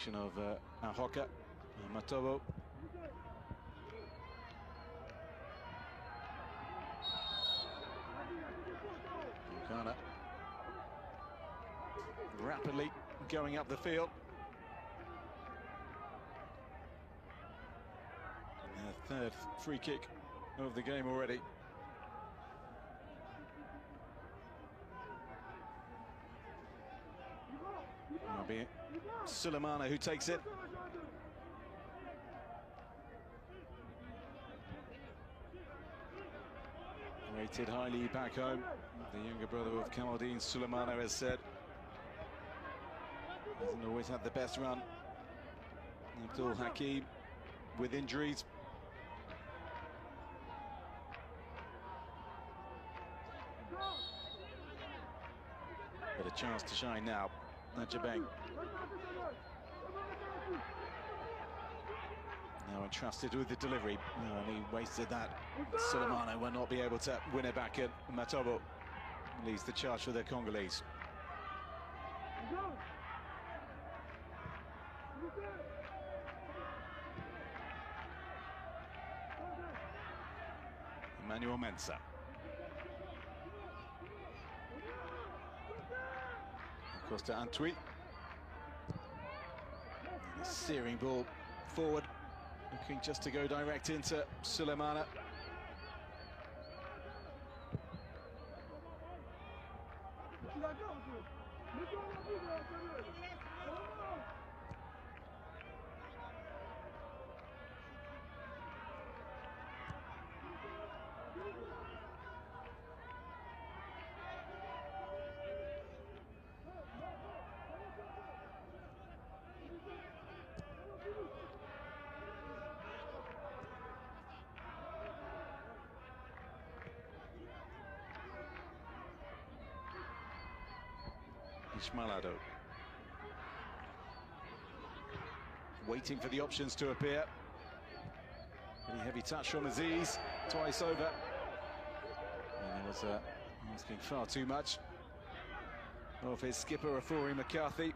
direction of Ahoka, Matobo. Ghana rapidly going up the field. And their third free kick of the game already. It'll be Sulemana who takes it. Rated highly back home. The younger brother of Kamaldeen, Sulemana, has said. Hasn't always had the best run. Abdul Hakim with injuries. But a chance to shine now. Ajabeng. Now entrusted with the delivery. No, and he wasted that. Sulemana will not be able to win it back at Matobo. Leads the charge for the Congolese. Emmanuel Mensah. Of course to Antwi. A searing ball forward. Looking just to go direct into Sulemana. Ishmalado. Waiting for the options to appear. Pretty heavy touch from Aziz, twice over. And he was asking far too much of his skipper, Afori McCarthy.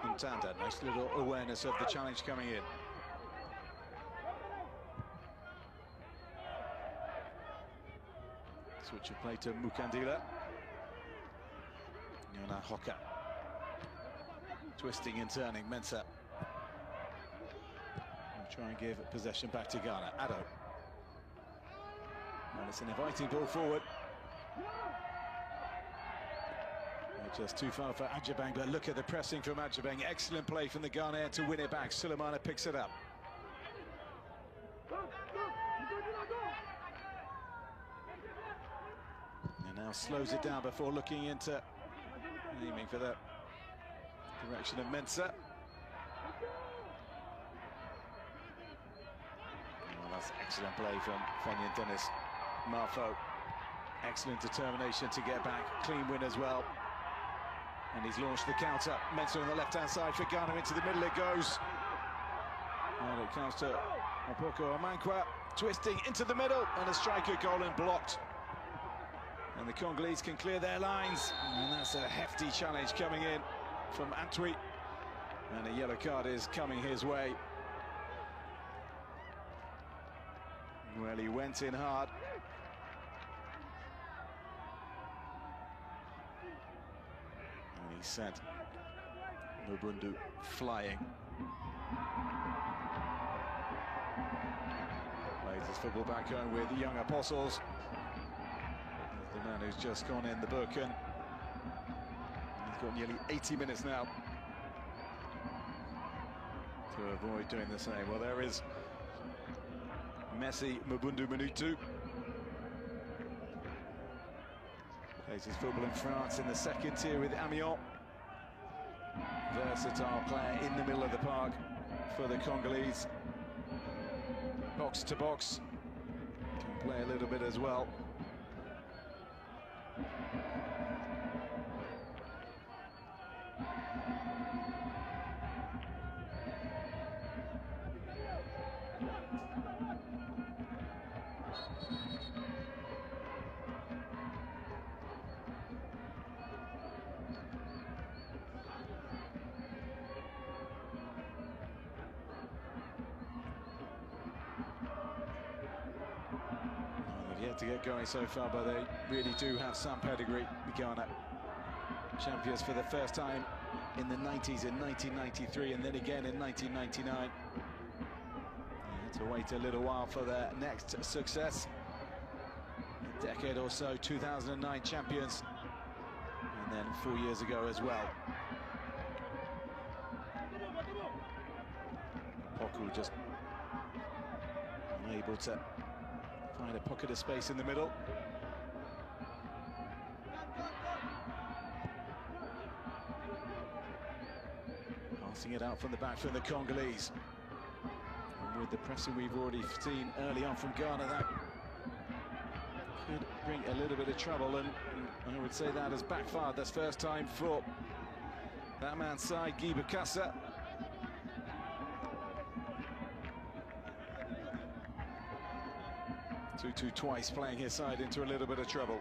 Ntanda, nice little awareness of the challenge coming in. Switch of play to Mukandila. Yona Hoka. Twisting and turning, Mensah. We'll try and give possession back to Ghana. Addo. And it's an inviting ball forward. Just too far for Ajabeng, but look at the pressing from Ajabeng. Excellent play from the Ghanaian to win it back. Sulemana picks it up. And now slows it down before looking into aiming for the direction of Mensah. Well, that's excellent play from Fenyan Dennis. Marfo, excellent determination to get back. Clean win as well. And he's launched the counter. Mensah on the left-hand side for Ghana. Into the middle it goes. And it comes to Apoko Amankwa, twisting into the middle, and a striker goal and blocked. And the Congolese can clear their lines. And that's a hefty challenge coming in from Antwi. And a yellow card is coming his way. Well, he went in hard. And he sent Mubundu flying. Plays his football back home with the young Apostles. The man who's just gone in the book, and he's got nearly 80 minutes now to avoid doing the same. Well, there is Messi Mubundu Minutu. Plays his football in France in the second tier with Amiens. Versatile player in the middle of the park. for the Congolese. Box to box. Can play a little bit as well. They've yet to get going so far, but they really do have some pedigree. Ghana, champions for the first time in the 90s in 1993 and then again in 1999. They had to wait a little while for their next success. A decade or so, 2009 champions, and then 4 years ago as well. Poku just unable to find a pocket of space in the middle. Passing it out from the back from the Congolese. And with the pressing we've already seen early on from Ghana, that could bring a little bit of trouble, and I would say that has backfired. That's first time for that man's side, Guy Bukasa. Tutu twice playing his side into a little bit of trouble.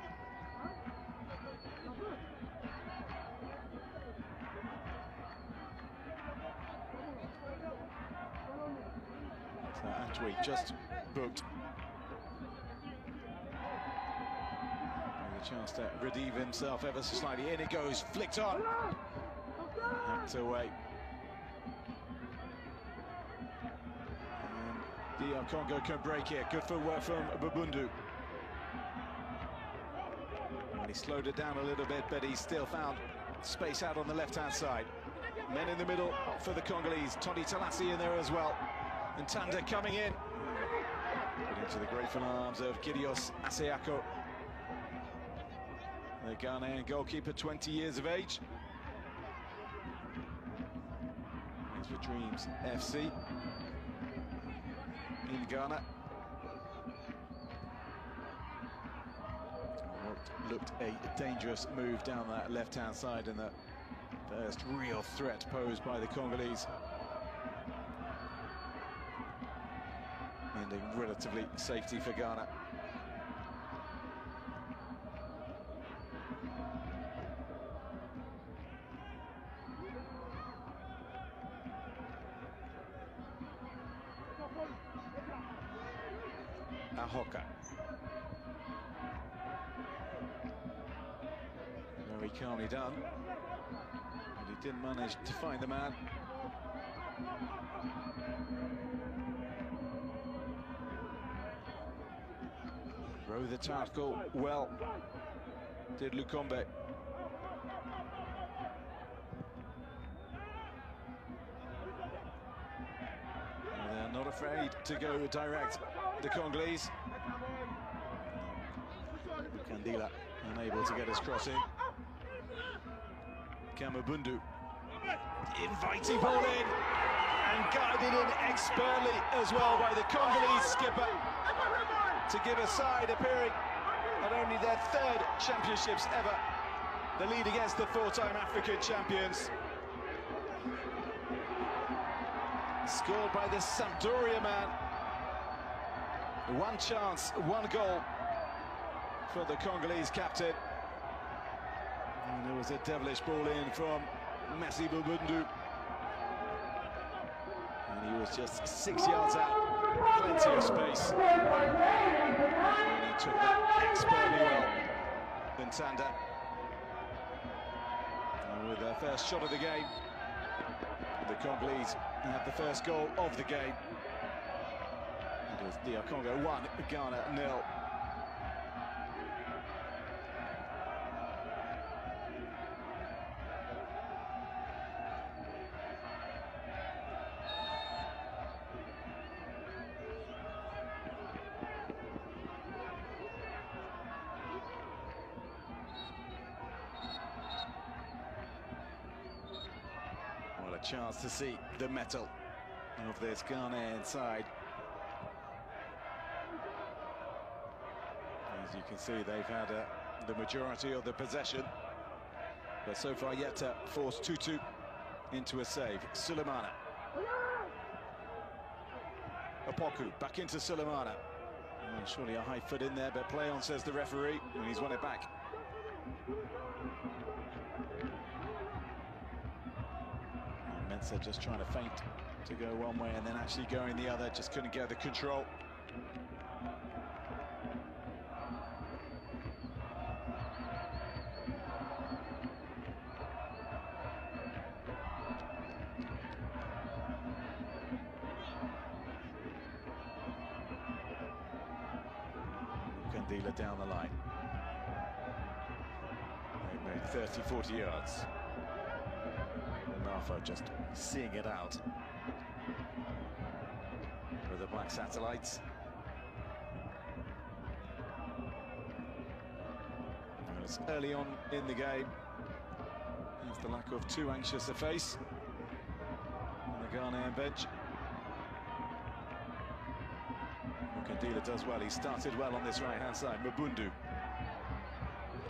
So Antwi just booked. With a chance to redeem himself ever so slightly. In it goes, flicked on. Hacked away. DR Congo can break here. Good footwork from Babundu. Well, he slowed it down a little bit, but he still found space out on the left-hand side. Men in the middle for the Congolese. Tony Talassi in there as well. And Tanda coming in. Put into the grateful arms of Gideos Aseako. The Ghanaian goalkeeper, 20 years of age. Plays for Dreams FC in Ghana. What looked a dangerous move down that left-hand side, and the first real threat posed by the Congolese. Ending relatively safety for Ghana. Ahoka. Very calmly done, but he didn't manage to find the man. Throw the tackle well, did Lukombe. They're not afraid to go direct, the Congolese. Kandila unable to get his cross in. Kamabundu inviting ball in and guided in expertly as well by the Congolese skipper to give a side appearing at only their third championships ever the lead against the four-time African champions. Scored by the Sampdoria man. One chance, one goal for the Congolese captain. And there was a devilish ball in from Messi Babundu. And he was just 6 yards out, plenty of space. And he took that expertly well than Tanda. And with their first shot of the game, the Congolese had the first goal of the game. It was DR Congo 1, Ghana 0. What a chance to see the metal of this Ghanaian side. As you can see, they've had the majority of the possession, but so far yet to force Tutu into a save. Sulemana. Opoku back into Sulemana. Oh, surely a high foot in there, but play on, says the referee, and he's won it back. And Mensah just trying to feint to go one way and then actually going the other, just couldn't get the control. Dealer down the line. They made 30, 40 yards. Marfo just seeing it out with the Black Satellites. And it's early on in the game. It's the lack of too anxious a face on the Ghanaian bench. Dealer does well. He started well on this right-hand side. Mabundu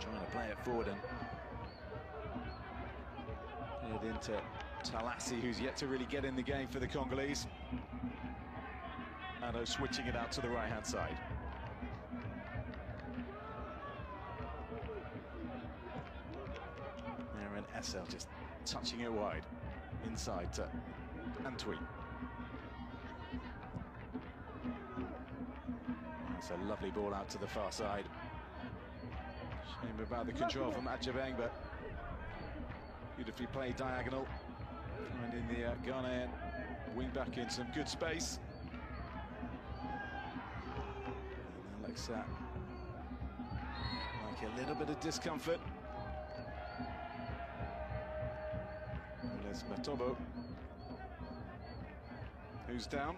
trying to play it forward and play it into Talassi, who's yet to really get in the game for the Congolese. Ado switching it out to the right-hand side. Aaron Essel just touching it wide inside to Antwi. It's a lovely ball out to the far side. Shame about the control from Ajabeng, but beautifully played diagonal. Finding the Ghanaian wing back in some good space. And that looks like a little bit of discomfort. And there's Matobo, who's down.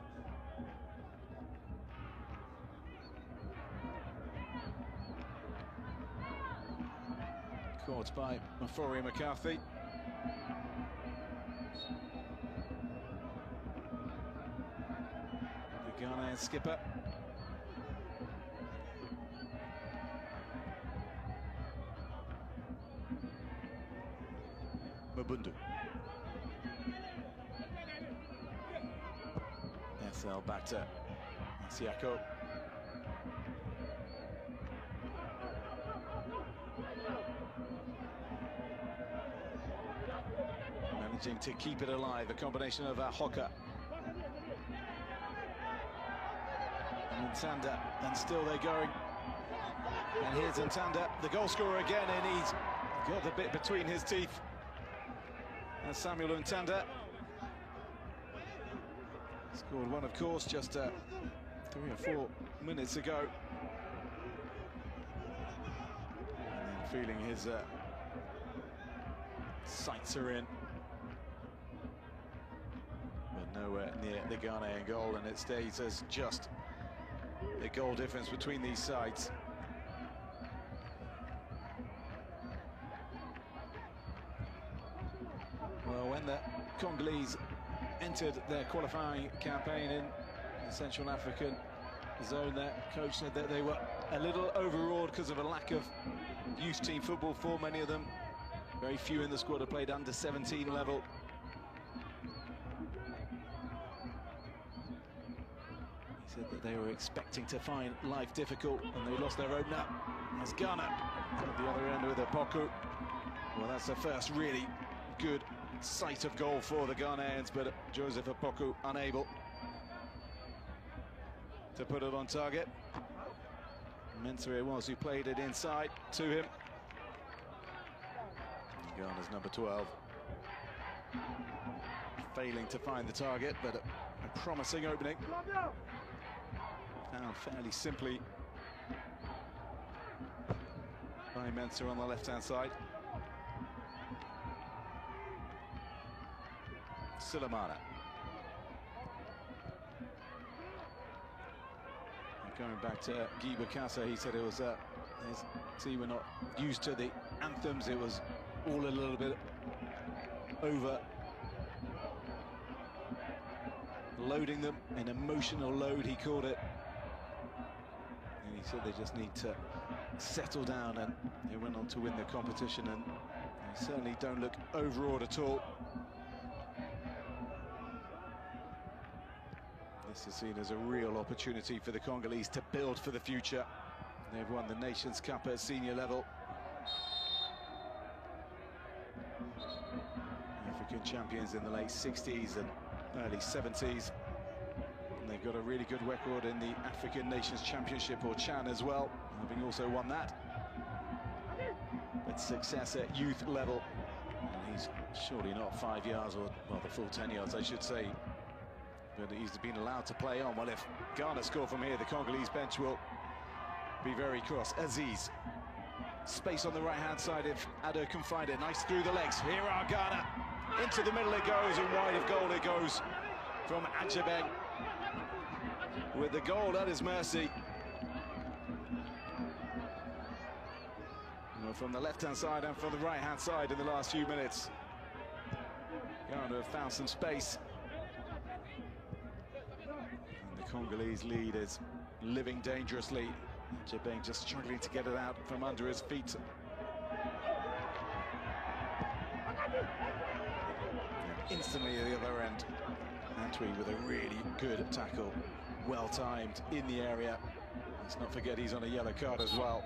Caught by Mafori McCarthy. The Ghanaian skipper. Mabundu. SL back to Siako. Managing to keep it alive, the combination of Hoka and Ntanda, and still they're going. And here's Ntanda, the goal scorer again, and he's got the bit between his teeth. And Samuel Ntanda scored one, of course, just 3 or 4 minutes ago. And then feeling his sights are in. But nowhere near the Ghanaian goal, and it stays as just the goal difference between these sides. Well, when the Congolese entered their qualifying campaign in the Central African zone, their coach said that they were a little overawed because of a lack of youth team football for many of them. Very few in the squad have played under 17 level. He said that they were expecting to find life difficult, and they lost their opener. As Ghana at the other end with Opoku. Well, that's the first really good sight of goal for the Ghanaians, but Joseph Opoku unable to put it on target. Mensah it was who played it inside to him. Ghana's number 12 failing to find the target, but a promising opening. Found fairly simply by Mensah on the left-hand side. Sulemana. Going back to Guy Bokassa, he said it was his team were not used to the anthems. It was all a little bit over loading them, an emotional load, he called it. And he said they just need to settle down, and they went on to win the competition, and they certainly don't look overawed at all. This is seen as a real opportunity for the Congolese to build for the future. They've won the Nations Cup at senior level. African champions in the late 60s and early 70s. And they've got a really good record in the African Nations Championship, or CHAN, as well, having also won that. But success at youth level. And he's surely not 5 yards, or, well, the full 10 yards, I should say. But he's been allowed to play on. Well, if Ghana score from here, the Congolese bench will be very cross. Aziz. Space on the right-hand side if Ado can find it. Nice through the legs. Here are Ghana. Into the middle it goes, and wide of goal it goes from Ajabeng. With the goal at his mercy. Well, from the left-hand side and from the right-hand side in the last few minutes. Ghana have found some space. And the Congolese lead is living dangerously. Ajabeng just struggling to get it out from under his feet. And instantly at the other end, Antwi with a really good tackle, well timed in the area. Let's not forget he's on a yellow card as well.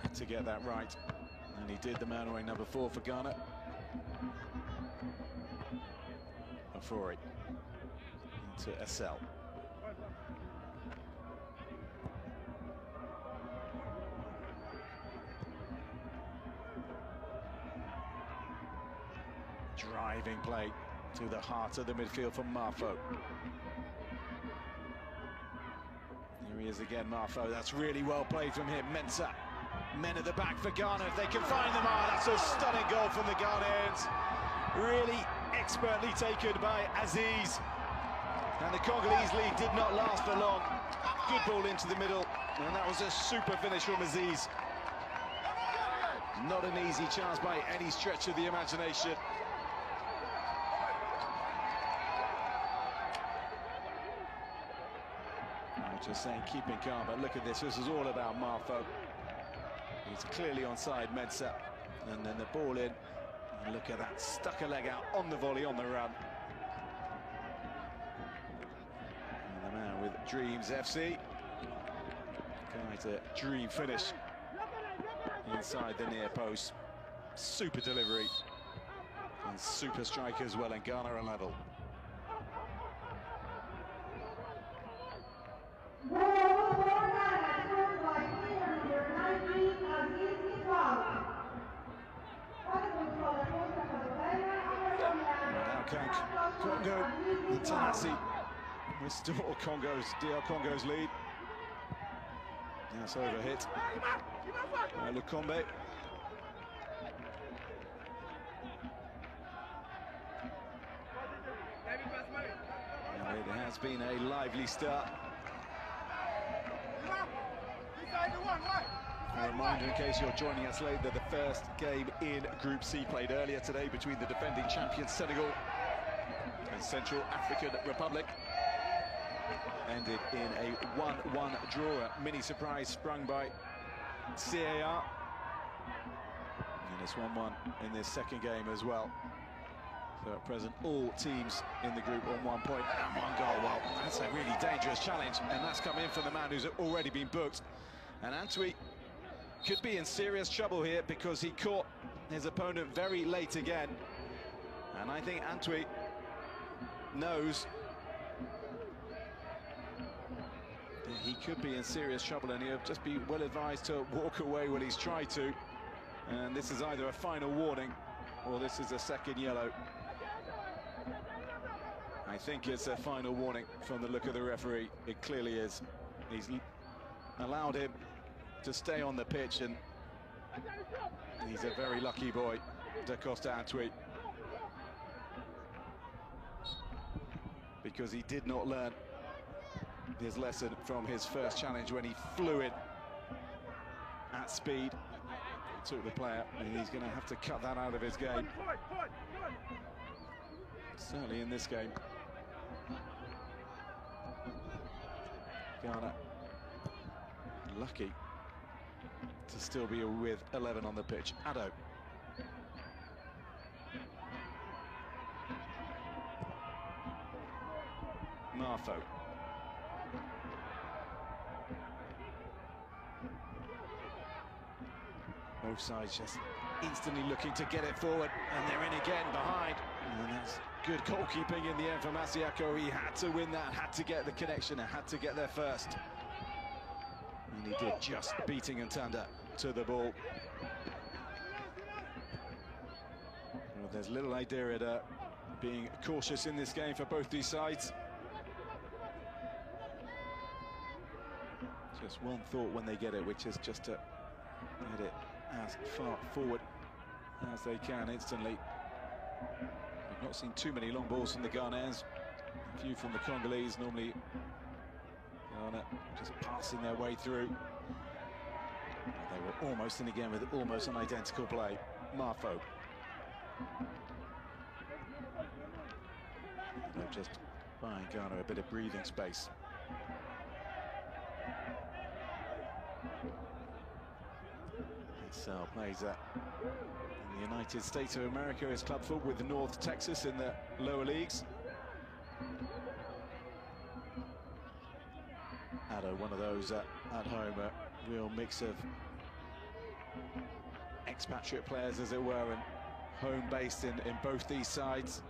Had to get that right, and he did. The man wearing number 4 for Ghana. Afori into SL. Driving play to the heart of the midfield from Marfo. Here he is again, Marfo. That's really well played from him. Mensah. Men at the back for Ghana if they can find them. Ah, that's a stunning goal from the Ghanaians. Really expertly taken by Aziz. And the Congolese lead did not last for long. Good ball into the middle, and that was a super finish from Aziz. Not an easy chance by any stretch of the imagination. Just saying, keeping calm, but look at this. This is all about Marfo. He's clearly onside, Mensah. And then the ball in. And look at that, stuck a leg out on the volley, on the run. And the man with Dreams FC. Quite a dream finish. Inside the near post. Super delivery. And super strike as well, and Ghana are level. Congo, the Tanasi restore DR Congo's lead. That's overhit. Lukombe. It has been a lively start. A reminder, in case you're joining us late, that the first game in Group C played earlier today between the defending champions Senegal and Central African Republic ended in a 1-1 draw. A mini surprise sprung by CAR. And it's 1-1 in this second game as well. So at present, all teams in the group on 1 point and 1 goal. Well, that's a really dangerous challenge, and that's come in from the man who's already been booked. And Antwi could be in serious trouble here because he caught his opponent very late again. And I think Antwi knows that he could be in serious trouble, and he'll just be well advised to walk away when he's tried to. And this is either a final warning or this is a second yellow. I think it's a final warning from the look of the referee. It clearly is. He's allowed him to stay on the pitch, and he's a very lucky boy, Da Costa Antwi, because he did not learn his lesson from his first challenge when he flew in at speed, took the player, and he's going to have to cut that out of his game. Certainly in this game. Ghana lucky to still be with 11 on the pitch. Addo. Marfo. Both sides just instantly looking to get it forward, and they're in again behind. And that's good goalkeeping in the end for Masiako. He had to win that, had to get the connection, and had to get there first. And he did, just beating Ntanda to the ball. Well, there's little idea at being cautious in this game for both these sides. Just one thought when they get it, which is just to get it as far forward as they can instantly. We've not seen too many long balls from the Ghanaians, a few from the Congolese. Normally Ghana just passing their way through. They were almost in again with almost an identical play. Marfo. They're just buying Ghana a bit of breathing space. So plays that in the United States of America as club football with North Texas in the lower leagues. Addo, one of those at home, a real mix of expatriate players, as it were, and home-based in both these sides.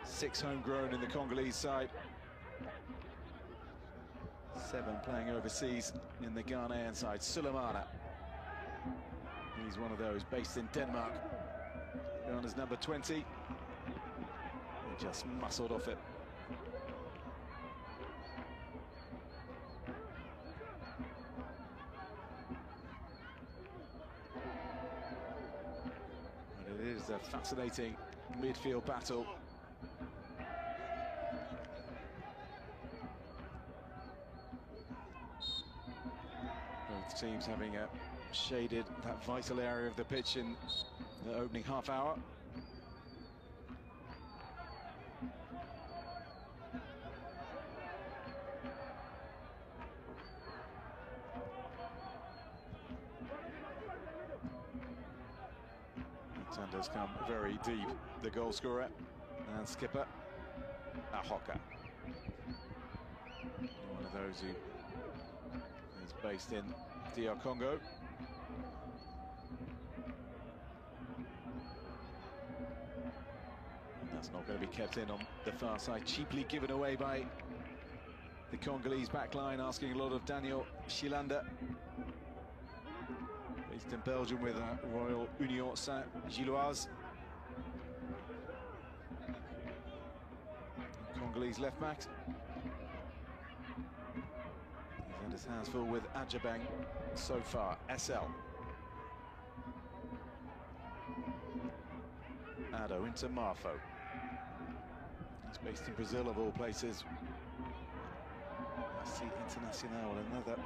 6 homegrown in the Congolese side. 7 playing overseas in the Ghanaian side. Sulemana. He's one of those based in Denmark. Ghana's number 20. He just muscled off it. But it is a fascinating midfield battle. Both teams having shaded that vital area of the pitch in the opening half hour. Ntanda's come very deep, the goal scorer and skipper Ahoka. One of those who is based in DR Congo. That's not going to be kept in on the far side, cheaply given away by the Congolese backline, asking a lot of Daniel Shilanda, based in Belgium with Royal Union Saint-Gilloise. Congolese left back. He's had his hands full with Ajabang so far. SL. Addo into Marfo. He's based in Brazil, of all places. I see Internacional, another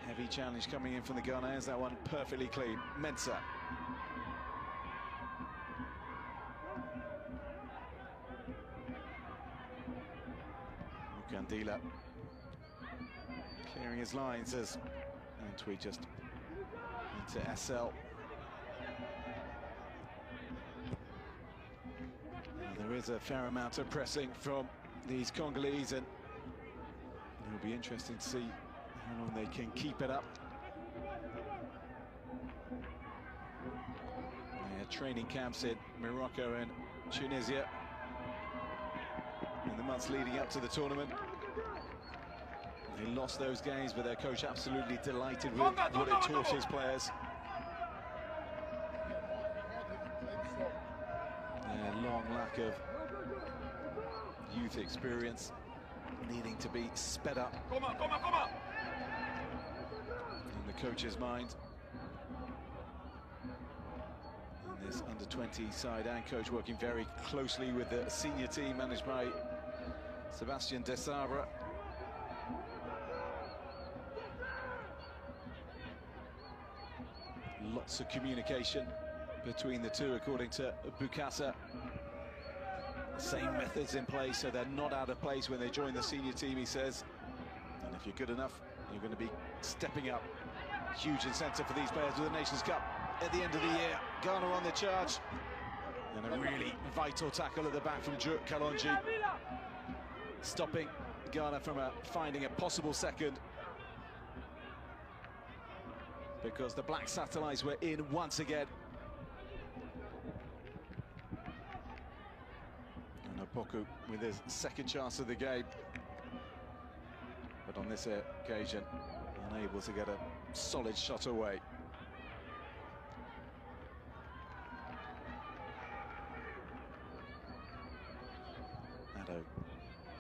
heavy challenge coming in from the Ghanaians. That one perfectly clean. Mensah. Mukandila clearing his lines as Antwi just into SL. There is a fair amount of pressing from these Congolese, and it'll be interesting to see how long they can keep it up. They had training camps in Morocco and Tunisia in the months leading up to the tournament. They lost those games, but their coach absolutely delighted with what it taught his players. Their long lack of youth experience needing to be sped up in the coach's mind. And this under-20 side and coach working very closely with the senior team managed by Sebastian Desabre. Lots of communication between the two, according to Bukasa. Same methods in place, so they're not out of place when they join the senior team, he says. And if you're good enough, you're going to be stepping up. Huge incentive for these players with the Nations Cup at the end of the year. Ghana on the charge. And a really vital tackle at the back from Kalonji, stopping Ghana from finding a possible second, because the Black Satellites were in once again. And Opoku with his second chance of the game, but on this occasion unable to get a solid shot away. Addo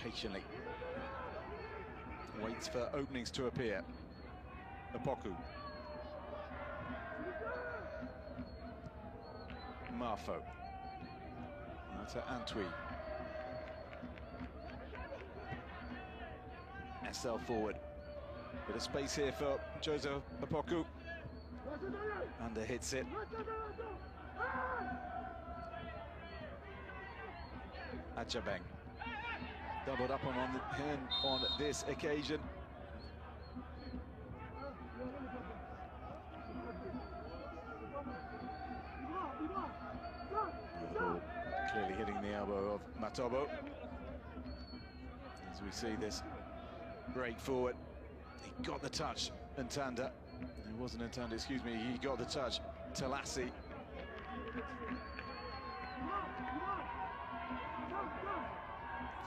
patiently waits for openings to appear. Opoku. Marfo. Now to Antwi. SL forward. Bit of space here for Joseph Opoku. Under hits it. Ajabeng. Doubled up on him on this occasion. Clearly hitting the elbow of Matobo. As we see this break forward, he got the touch. Ntanda, it wasn't Ntanda, excuse me, he got the touch. Talassi.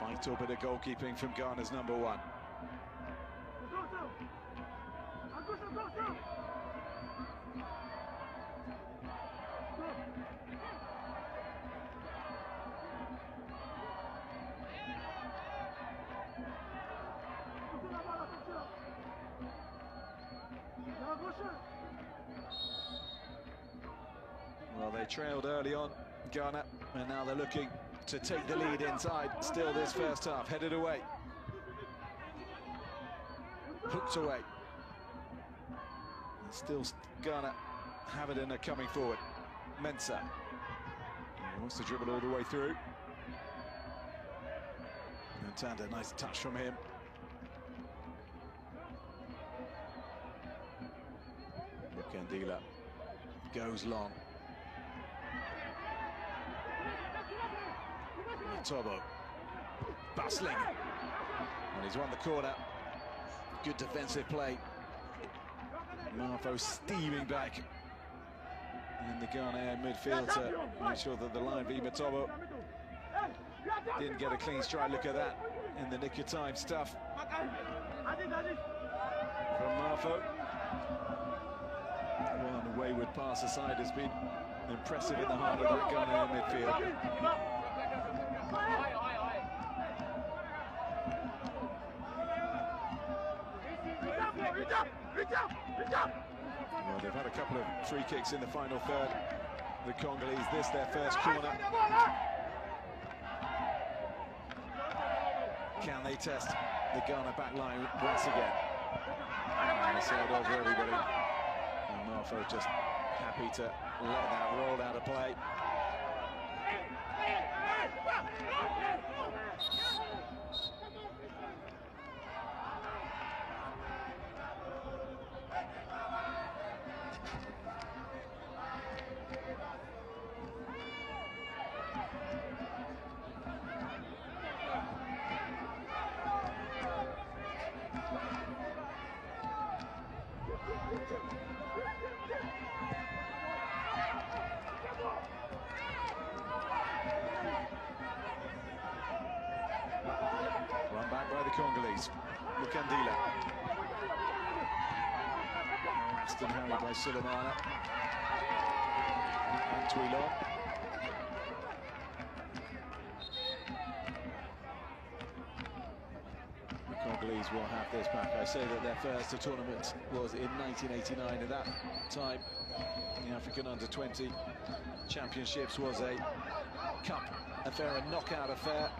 Vital bit of goalkeeping from Ghana's number one. Well, they trailed early on, Ghana, and now they're looking to take the lead inside. Still this first half, headed away. Hooked away. And still Ghana have it in a coming forward. Mensah. He wants to dribble all the way through. And Tanda, nice touch from him. Mukandila goes long. Matobo bustling, and he's won the corner. Good defensive play. Marfo steaming back in the Ghanaian midfield to make sure that the line v Matobo didn't get a clean strike. Look at that in the nick of time stuff from Marfo. One wayward pass aside has been impressive in the heart of the Ghanaian midfield. Well, they've had a couple of free kicks in the final third. The Congolese, this their first corner. Can they test the Ghana back line once again? And it's held over everybody. And Marfo just happy to let that roll out of play. Run back by the Congolese. Mukandila. Harassed and harried by Sulemana. And Twilon. The Congolese will have this back. I say that their first tournament was in 1989. At that time, the African Under-20 Championships was a cup affair, a knockout affair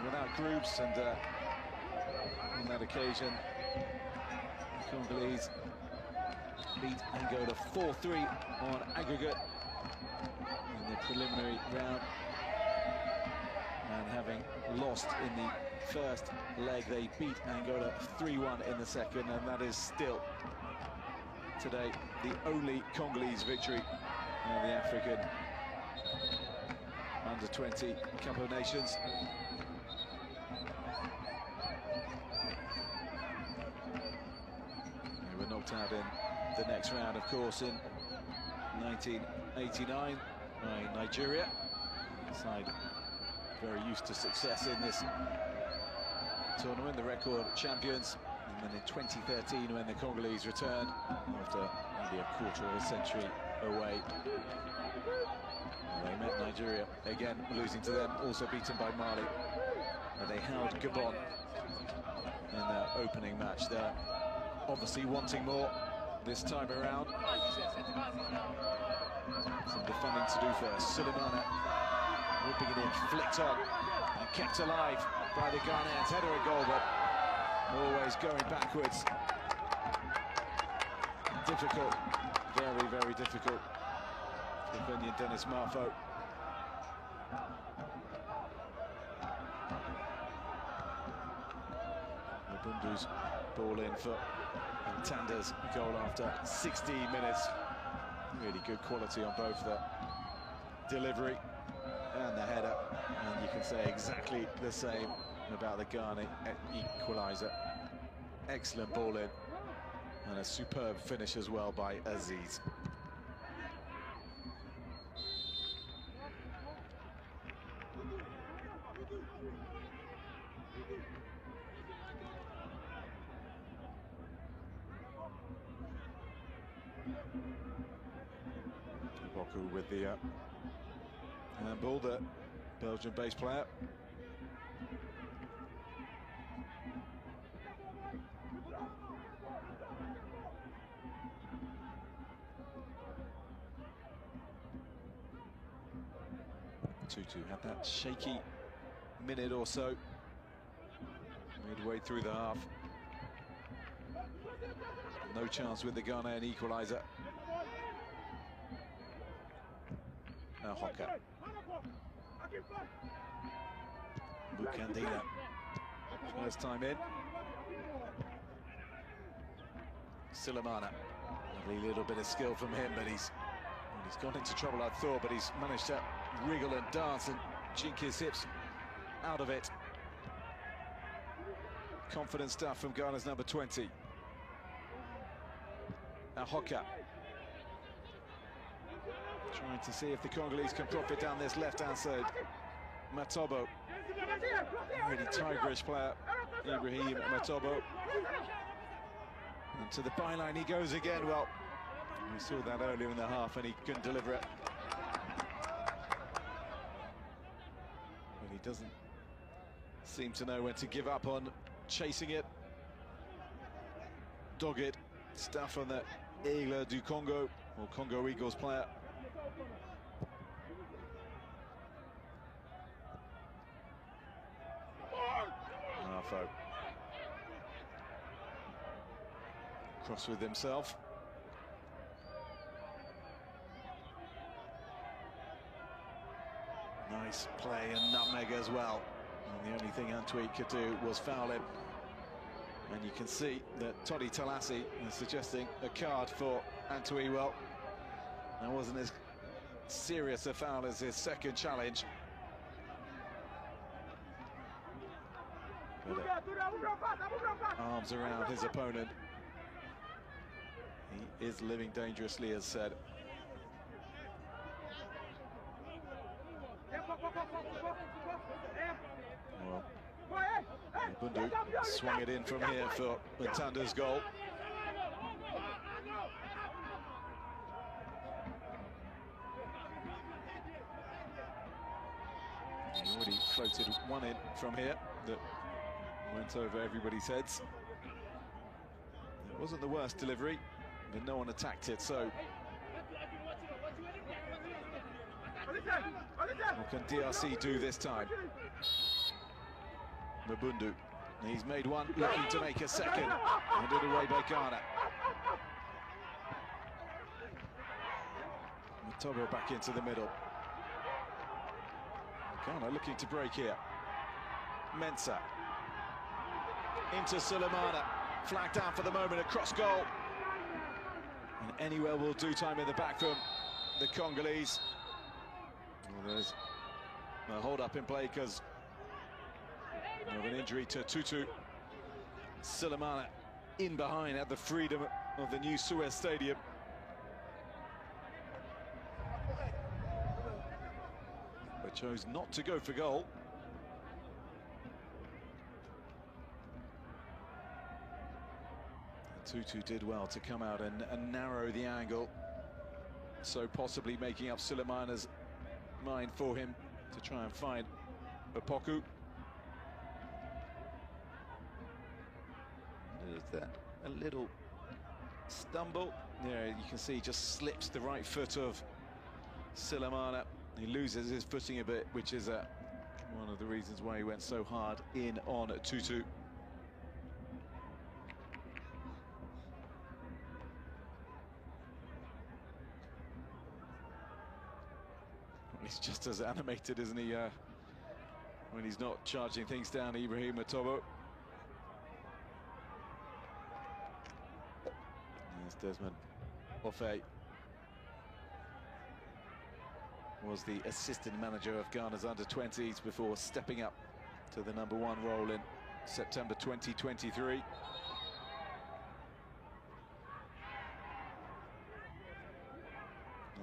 without groups, and on that occasion the Congolese beat Angola 4-3 on aggregate in the preliminary round and have lost in the first leg. They beat Angola 3-1 in the second, and that is still today the only Congolese victory in the African Under-20 Cup of Nations. They were knocked out in the next round, of course, in 1989 by Nigeria. Side very used to success in this tournament, the record champions. And then in 2013, when the Congolese returned after nearly a quarter of a century away, they met Nigeria again, losing to them, also beaten by Mali. And they held Gabon in their opening match. They're obviously wanting more this time around. Some defending to do first. Sulemana whipping it in, flicked on and kept alive by the Ghanaians. Header a goal, but always going backwards. Difficult, very, very difficult for Kenyan Dennis Marfo. Mabundu's ball in for Tanda's goal after 16 minutes. Really good quality on both the delivery and the header, and you can say exactly the same about the Ghana equaliser. Excellent ball in, and a superb finish as well by Aziz. Boku with the handball, the Belgian-based player. Tutu had that shaky minute or so midway through the half. No chance with the Ghanaian equaliser. Now Hoka. Bukandina, first time in. Sulemana, lovely little bit of skill from him, but he's gone into trouble, I thought, but he's managed to wriggle and dance and jink his hips out of it. Confident stuff from Ghana's number 20. Now Hoka, trying to see if the Congolese can profit down this left-hand side. Matobo, really tigerish player, Ibrahim Matobo. And to the byline he goes again. Well, we saw that earlier in the half and he couldn't deliver it. But he doesn't seem to know when to give up on chasing it. Dogged stuff on the Aigle du Congo, or Congo Eagles player. Marfo. Cross with himself. Nice play and nutmeg as well. And the only thing Antwi could do was foul him. And you can see that Toddy Talasi is suggesting a card for Antwi. Well, that wasn't as serious a foul as his second challenge. But arms around his opponent. He is living dangerously, as said. Well, Bundu swung it in from here for Ntanda's goal. He already floated one in from here that went over everybody's heads. It wasn't the worst delivery, but no one attacked it, so what can DRC do this time? Mabundu, he's made one, looking to make a second, handed away by Ghana. Matobo back into the middle. Ghana looking to break here. Mensah. Into Sulemana. Flag down for the moment, across goal. And anywhere will do, time in the back from the Congolese. Well, there's a hold-up in play because of an injury to Tutu. Sulemana in behind at the freedom of the new Suez Stadium. But chose not to go for goal. Tutu did well to come out and narrow the angle, so possibly making up Sulemana's mind for him to try and find Opoku. There's that a little stumble. Yeah, you can see he just slips the right foot of Sulemana. He loses his footing a bit, which is one of the reasons why he went so hard in on Tutu. He's just as animated, isn't he, when he's not charging things down, Ibrahim Matobo. There's Desmond Ofe. Was the assistant manager of Ghana's under-20s before stepping up to the #1 role in September 2023.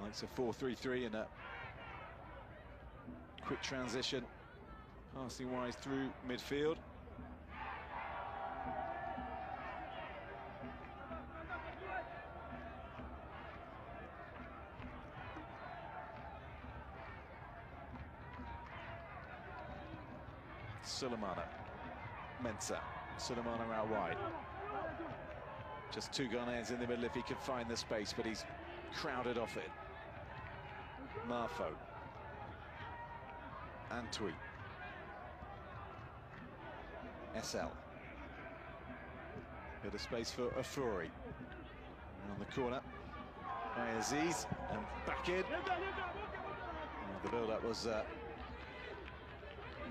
Likes a 4-3-3 and a quick transition, passing wise through midfield. Sulemana, Mensah, Sulemana out wide. Just two Ghanaians in the middle if he could find the space, but he's crowded off it. Marfo. Antwi. SL. Bit of space for Afuri. On the corner by Aziz, and back in. The build-up was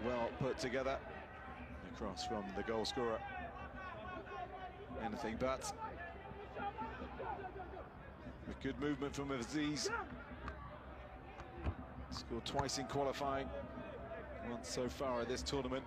well put together. Across from the goal scorer. Anything but. With good movement from Aziz. Scored twice in qualifying. Once so far at this tournament.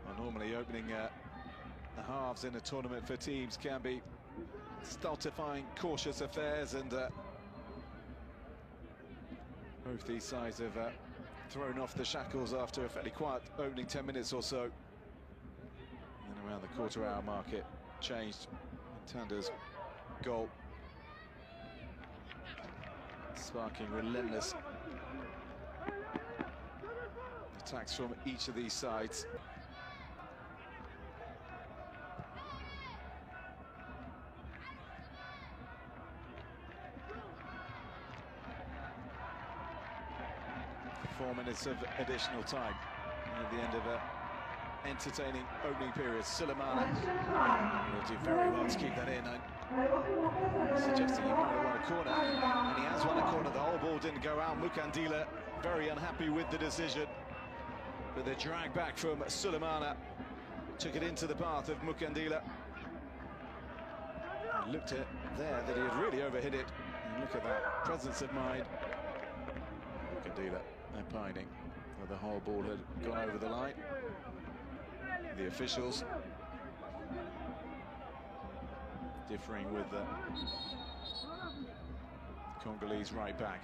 Well, normally opening the halves in a tournament for teams can be stultifying, cautious affairs, and both these sides have thrown off the shackles after a fairly quiet opening 10 minutes or so. And around the quarter-hour mark it changed. Tanda's goal sparking relentless attacks from each of these sides. Four minutes of additional time at the end of an entertaining opening period. Sulemana will do very well to keep that in. I'm suggesting he might have won a corner, and he has won a corner. The whole ball didn't go out. Mukandila very unhappy with the decision, but the drag back from Sulemana took it into the path of Mukandila. He looked at there that he had really overhit it. And look at that presence of mind. Mukandila opining that the whole ball had gone over the line. The officials differing with the Congolese right back.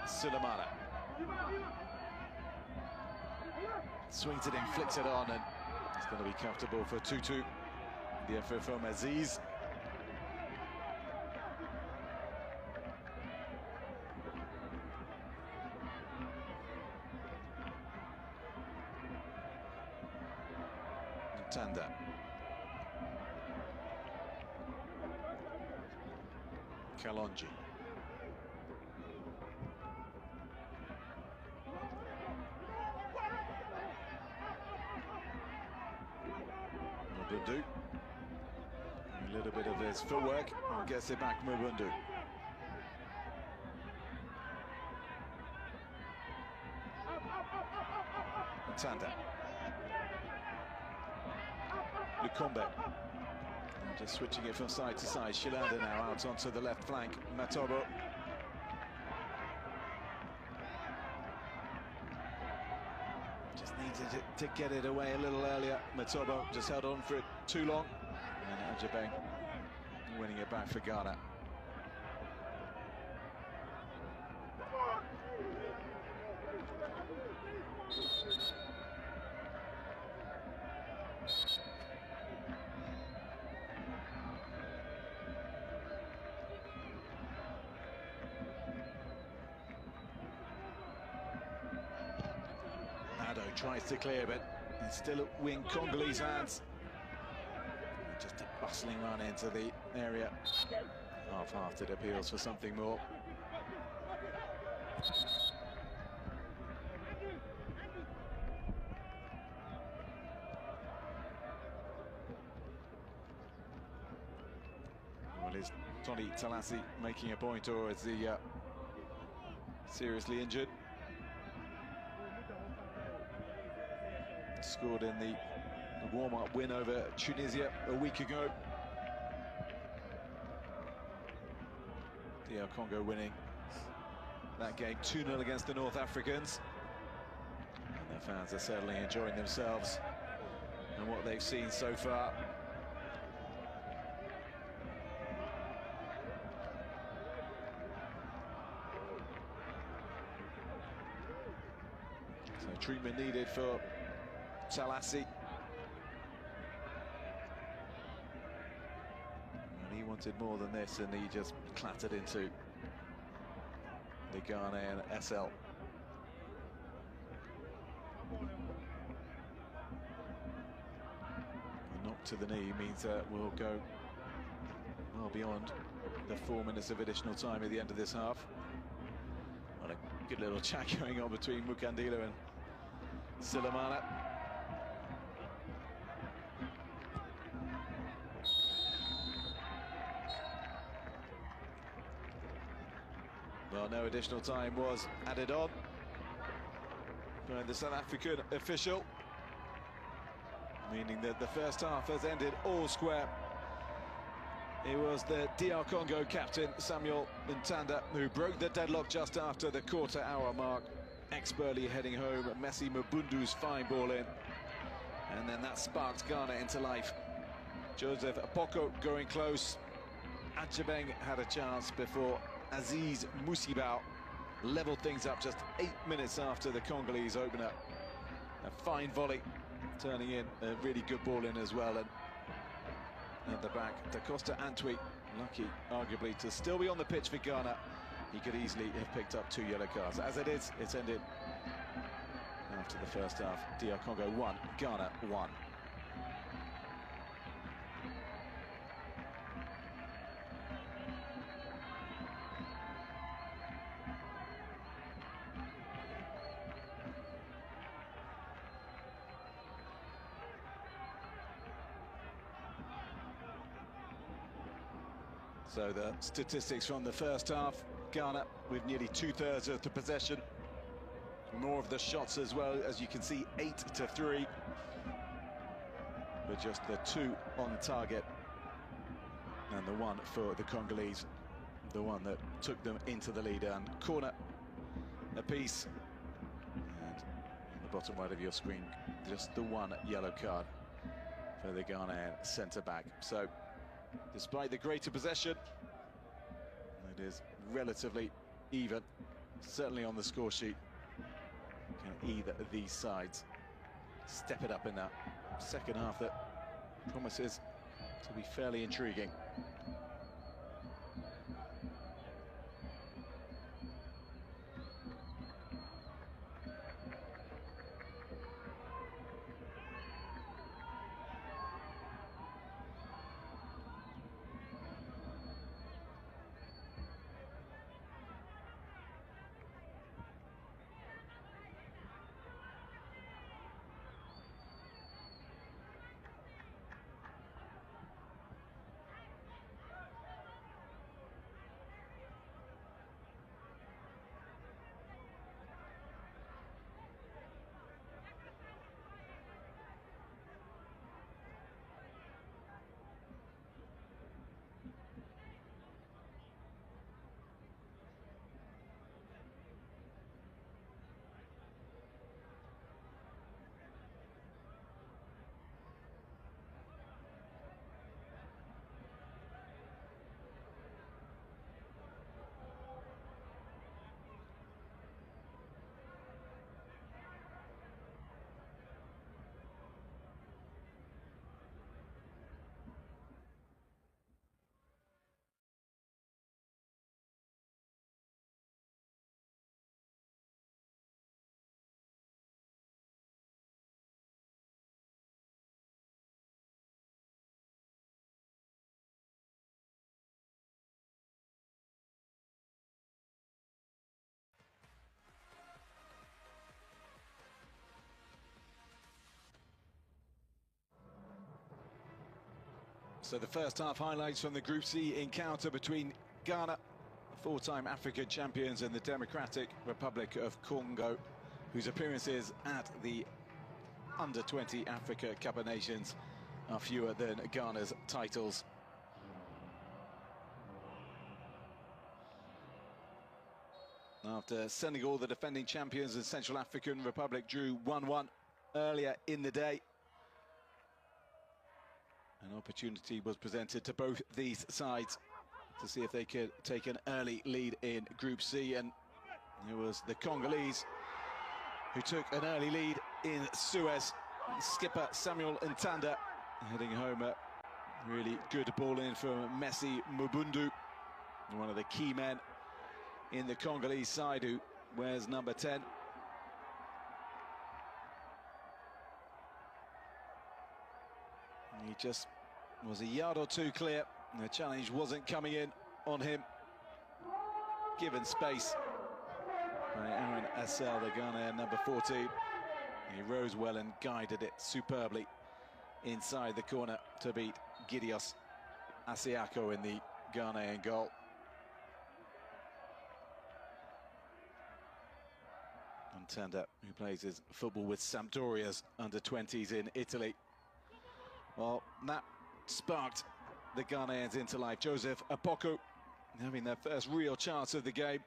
Sulemana swings it in, flicks it on, and it's going to be comfortable for Tutu. The effort from Aziz. Tanda. Kalonji. Mabundu. A little bit of his footwork gets it back, Mabundu. Tanda. Lukombe. Just switching it from side to side. Shilanda now out onto the left flank. Matobo. Just needed to get it away a little earlier. Matobo just held on for it too long. And Ajabeng winning it back for Ghana. Tries to clear, but it's still at wing Congolese hands. Just a bustling run into the area. Half-hearted appeals for something more. Well, is Tony Talassi making a point, or is he seriously injured? Scored in the warm-up win over Tunisia a week ago. DR Congo winning that game 2-0 against the North Africans. And their fans are certainly enjoying themselves and what they've seen so far. So treatment needed for Talassi. And he wanted more than this, and he just clattered into the Ghanaian SL. A knock to the knee means that we'll go well beyond the 4 minutes of additional time at the end of this half. Well, a good little chat going on between Mukandila and Silamana. Well, no additional time was added on by the South African official, meaning that the first half has ended all square. It was the DR Congo captain, Samuel Ntanda, who broke the deadlock just after the quarter-hour mark. Expertly heading home, Messi Mabundu's fine ball in. And then that sparked Ghana into life. Joseph Apoko going close. Ajabeng had a chance before Aziz Musibao leveled things up just 8 minutes after the Congolese opener. A fine volley, turning in a really good ball in as well. And at the back, Da Costa Antwi, lucky, arguably, to still be on the pitch for Ghana. He could easily have picked up 2 yellow cards. As it is, it's ended after the first half. DR Congo 1, Ghana 1. So the statistics from the first half, Ghana with nearly 2/3 of the possession. More of the shots as well, as you can see, 8-3. But just the 2 on target. And the 1 for the Congolese, the one that took them into the lead. And corner apiece. And on the bottom right of your screen, just the 1 yellow card for the Ghanaian centre-back. So, despite the greater possession, it is relatively even, certainly on the score sheet. Can either of these sides step it up in that second half that promises to be fairly intriguing. So the first half highlights from the Group C encounter between Ghana, four-time African champions, and the Democratic Republic of Congo, whose appearances at the Under-20 Africa Cup of Nations are fewer than Ghana's titles. After Senegal, the defending champions of Central African Republic, drew 1-1 earlier in the day. An opportunity was presented to both these sides to see if they could take an early lead in Group C, and it was the Congolese who took an early lead in Suez. Skipper Samuel Ntanda heading home a really good ball in from Messi Mubundu, one of the key men in the Congolese side, who wears number 10. He just was a yard or two clear. The challenge wasn't coming in on him. Given space by Aaron Assel, the Ghanaian number 14. He rose well and guided it superbly inside the corner to beat Gideos Asiako in the Ghanaian goal. Ntanda, who plays his football with Sampdoria's under-20s in Italy. Well, that sparked the Ghanaians into life. Joseph Apoko having their first real chance of the game.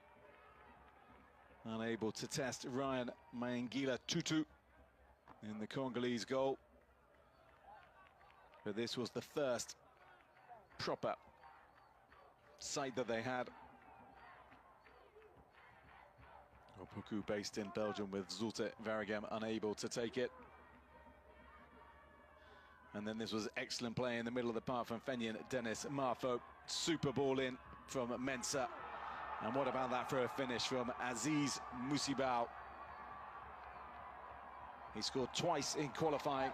Unable to test Ryan Maingila Tutu in the Congolese goal. But this was the first proper sight that they had. Opoku, based in Belgium with Zulte Waregem, unable to take it. And then this was excellent play in the middle of the park from Fenyan Dennis Marfo. Super ball in from Mensah. And what about that for a finish from Aziz Musibao? He scored twice in qualifying.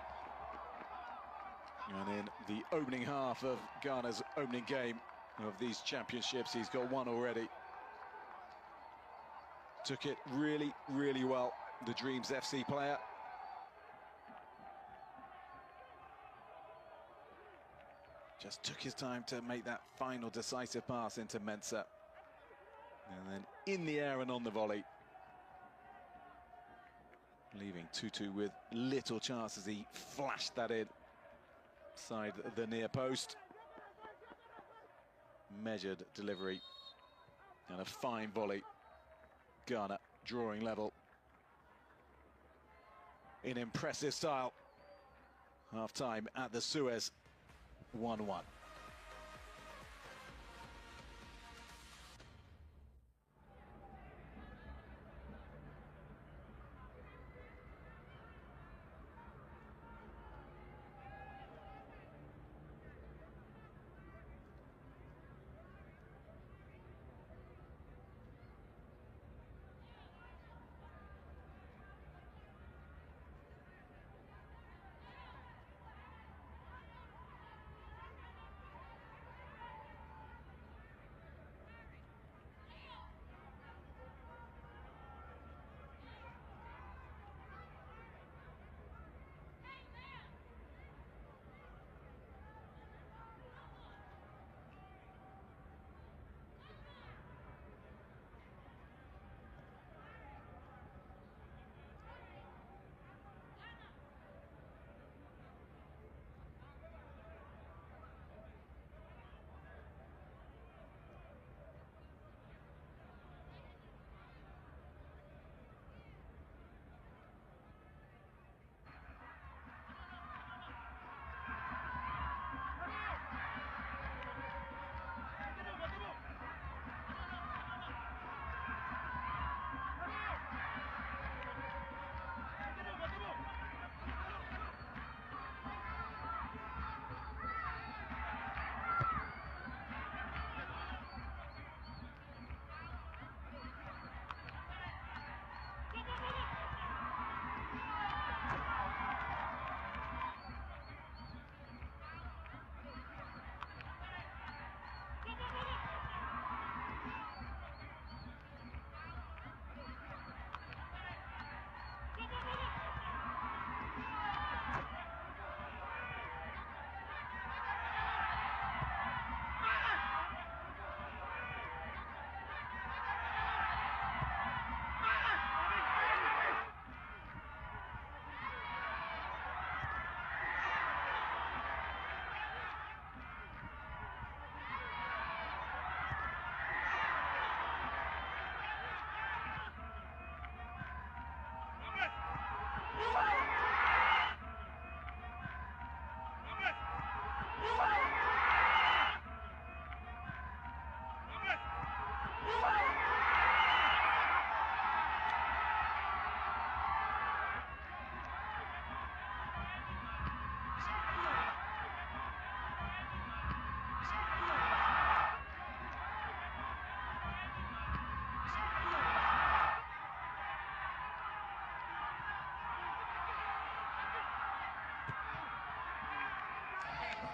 And in the opening half of Ghana's opening game of these championships, he's got one already. Took it really, really well, the Dreams FC player. Just took his time to make that final decisive pass into Mensah. And then in the air and on the volley. Leaving Tutu with little chance as he flashed that in. Side the near post. Measured delivery. And a fine volley. Ghana drawing level in impressive style. Half-time at the Suez, 1-1.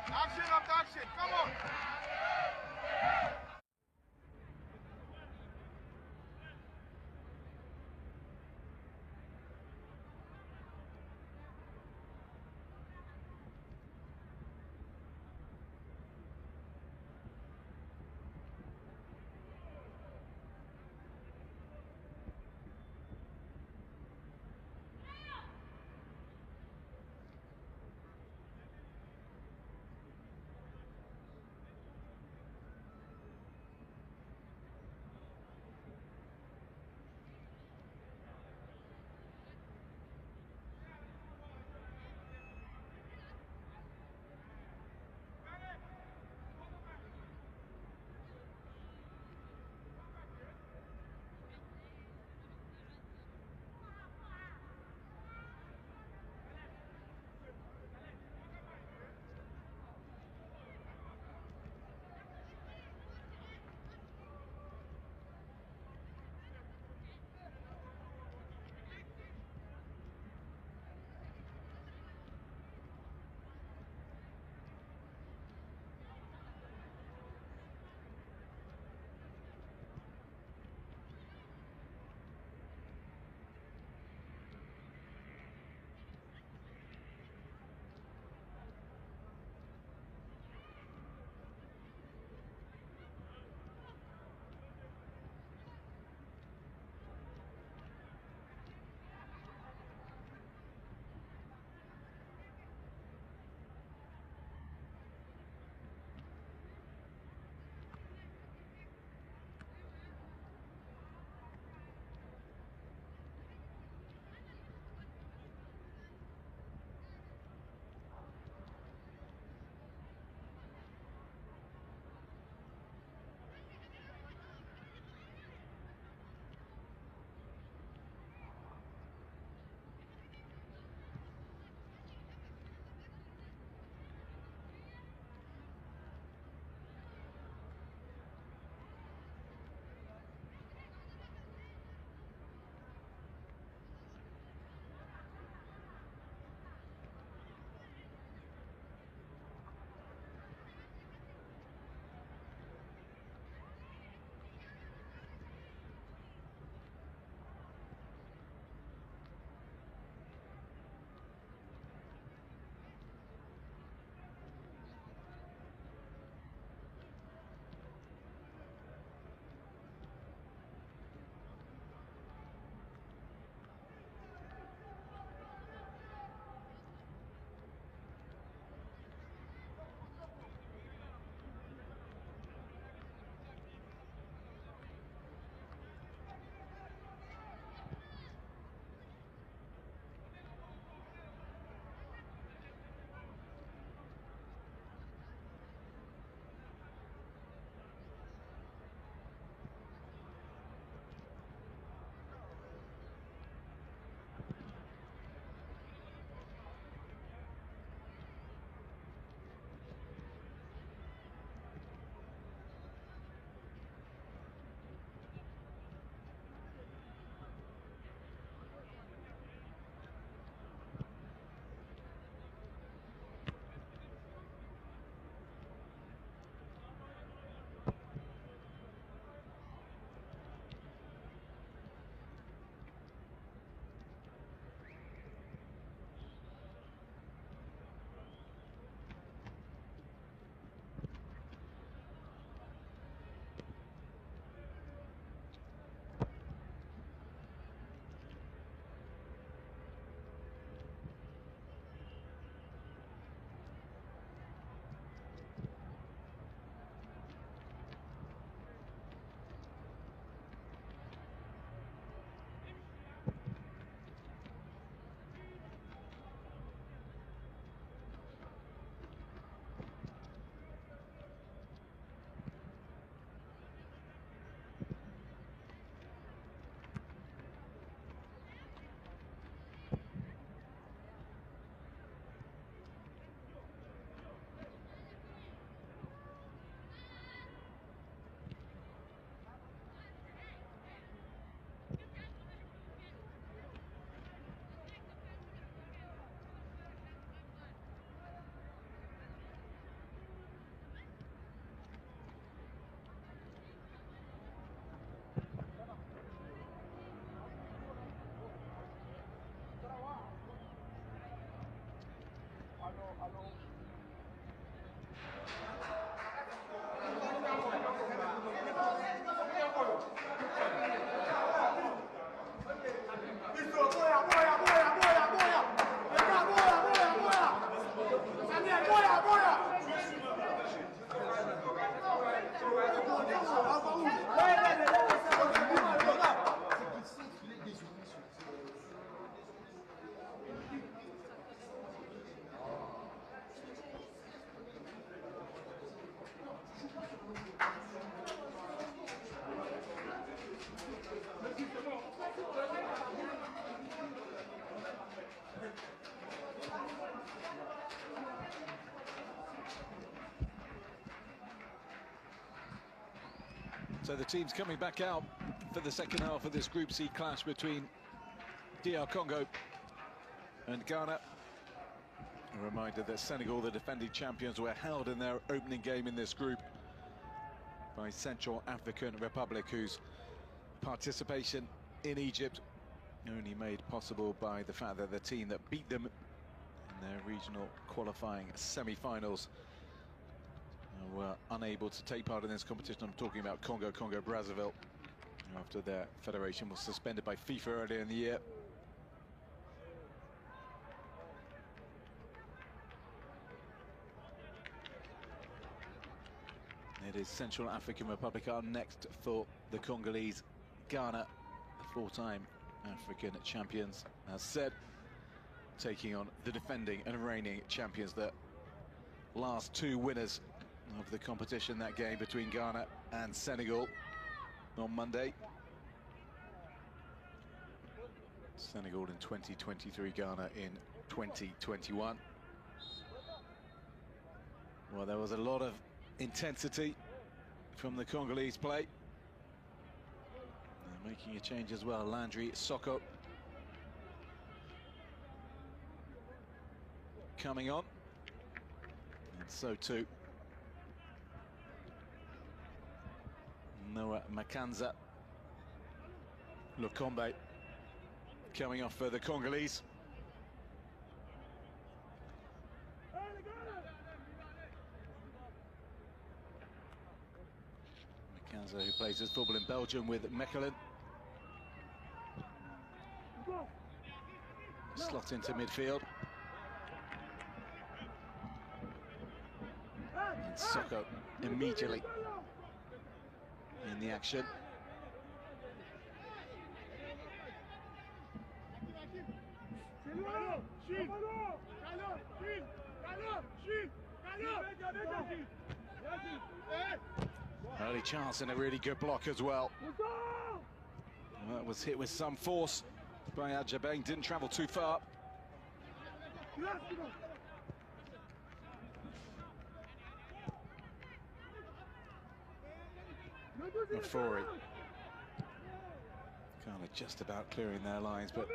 Action after action, come on! So the team's coming back out for the second half of this Group C clash between DR Congo and Ghana. A reminder that Senegal, the defending champions, were held in their opening game in this group by Central African Republic, whose participation in Egypt only made possible by the fact that the team that beat them in their regional qualifying semi-finals were unable to take part in this competition. I'm talking about Congo Brazzaville, after their federation was suspended by FIFA earlier in the year. It is Central African Republic are next for the Congolese. Ghana, the four-time African champions, as said, taking on the defending and reigning champions, the last two winners of the competition. That game between Ghana and Senegal on Monday. Senegal in 2023, Ghana in 2021. Well, there was a lot of intensity from the Congolese play. They're making a change as well. Landry Soko coming on, and so too Noah Makanza. Lukombe coming off for the Congolese. Makanza, who plays his football in Belgium with Mechelen. Slot into midfield. And Soko immediately in the action. Early chance and a really good block as well. That was hit with some force by Adjabeng, didn't travel too far. Mafori kind of just about clearing their lines, but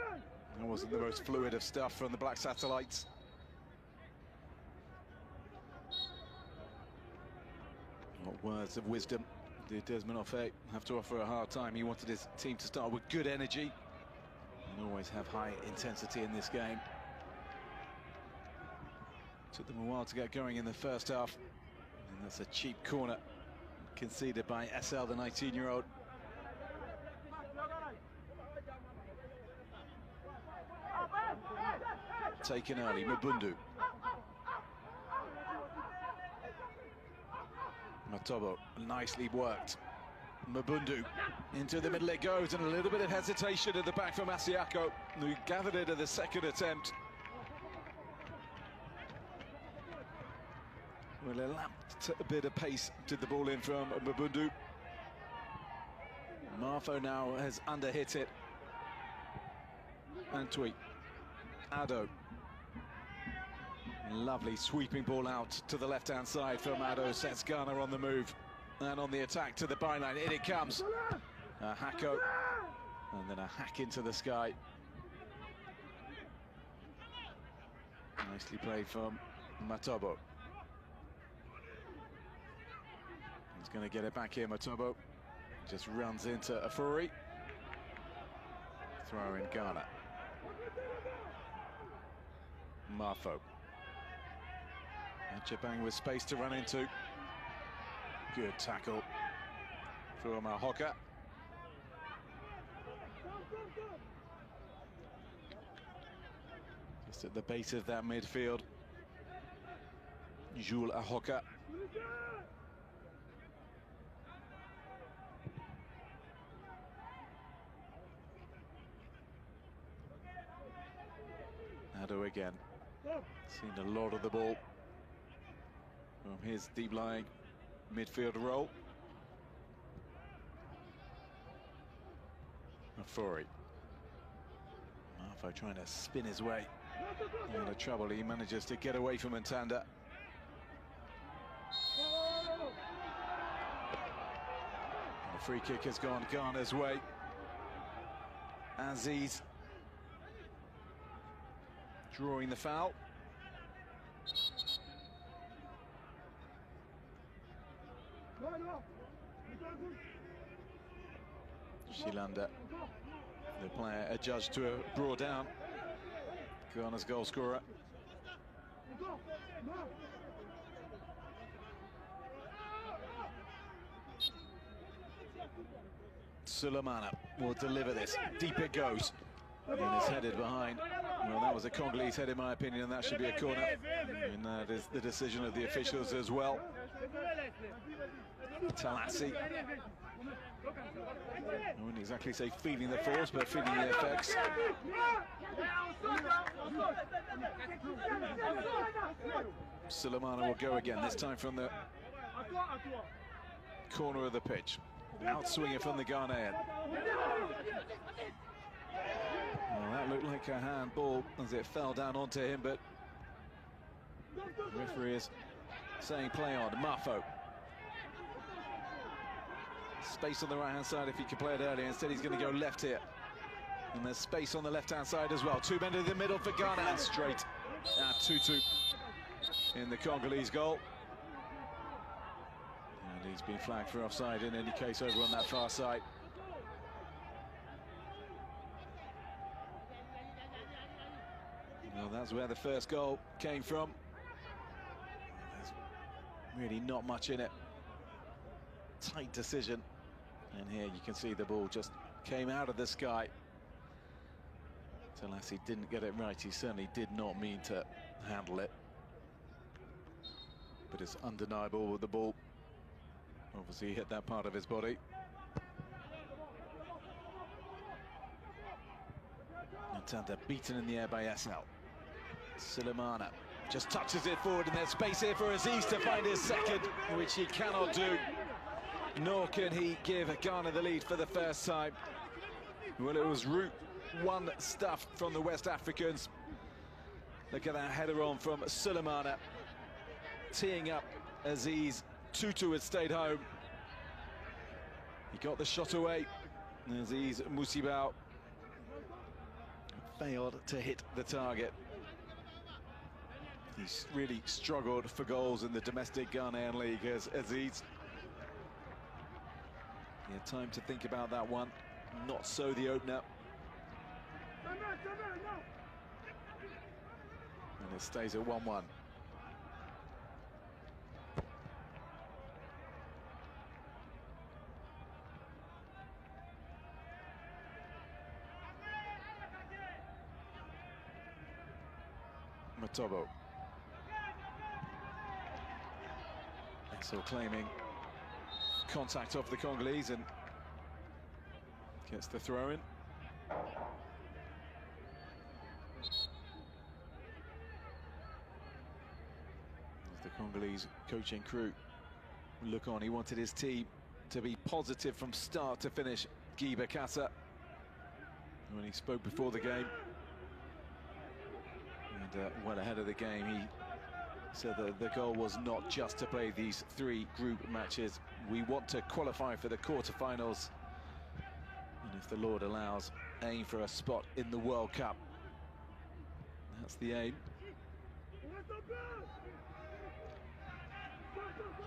it wasn't the most fluid of stuff from the Black Satellites. What words of wisdom did Desmond Ofe have to offer a hard time? He wanted his team to start with good energy and always have high intensity in this game. Took them a while to get going in the first half, and that's a cheap corner conceded by SL, the 19-year-old. Taken early, Mabundu. Matobo, nicely worked. Mabundu, into the middle it goes, and a little bit of hesitation at the back from Asiako, who gathered it at the second attempt. Well, a lapped a bit of pace to the ball in from Mabundu. Marfo now has underhit it. And Tweet. Ado. Lovely sweeping ball out to the left-hand side from Ado, sets Ghana on the move. And on the attack to the byline, in it comes. A hacko, and then a hack into the sky. Nicely played from Matobo. He's going to get it back here, Matobo. Just runs into Afuri. Throw in Ghana. Marfo. Jabang with space to run into. Good tackle from Hoka. Just at the base of that midfield, Jules Ahoka. Ado again. Seen a lot of the ball from his deep-lying midfield role. Mafori. Marfo trying to spin his way out of trouble. He manages to get away from Ntanda. The free kick has gone Ghana's way. Aziz drawing the foul. Shilanda, the player adjudged to a draw down. Ghana's goal scorer. Sulemana will deliver this. Deep it goes. And it's headed behind. Well, that was a Congolese head, in my opinion, and that should be a corner. And that is the decision of the officials as well. Talassi. I wouldn't exactly say feeling the force, but feeling the effects. Sulemana will go again, this time from the corner of the pitch. Outswinger from the Ghanaian. Well, that looked like a handball as it fell down onto him, but the referee is saying play on. Mafo. Space on the right-hand side if he could play it earlier. Instead, he's going to go left here. And there's space on the left-hand side as well. 2 men in the middle for Ghana, and straight at 2-2 in the Congolese goal. And he's been flagged for offside in any case over on that far side. Well, that's where the first goal came from. There's really not much in it. Tight decision. And here you can see the ball just came out of the sky. Talassi didn't get it right. He certainly did not mean to handle it. But it's undeniable with the ball. Obviously, he hit that part of his body. Ntanda beaten in the air by SL. Sulemana just touches it forward, and there's space here for Aziz to find his second, which he cannot do. Nor can he give Ghana the lead for the first time. Well, it was Route 1 stuff from the West Africans. Look at that header on from Sulemana, teeing up Aziz. 2-2 had stayed home. He got the shot away. Aziz Musibao failed to hit the target. He's really struggled for goals in the domestic Ghanaian league as Aziz. He had time to think about that one. Not so the opener. And it stays at 1-1. Matobo. Axel claiming contact of the Congolese and gets the throw in. As the Congolese coaching crew look on, he wanted his team to be positive from start to finish. Guy Bakassa, when he spoke before the game, and well ahead of the game, he said that the goal was not just to play these 3 group matches. We want to qualify for the quarterfinals, and if the Lord allows, aim for a spot in the World Cup. That's the aim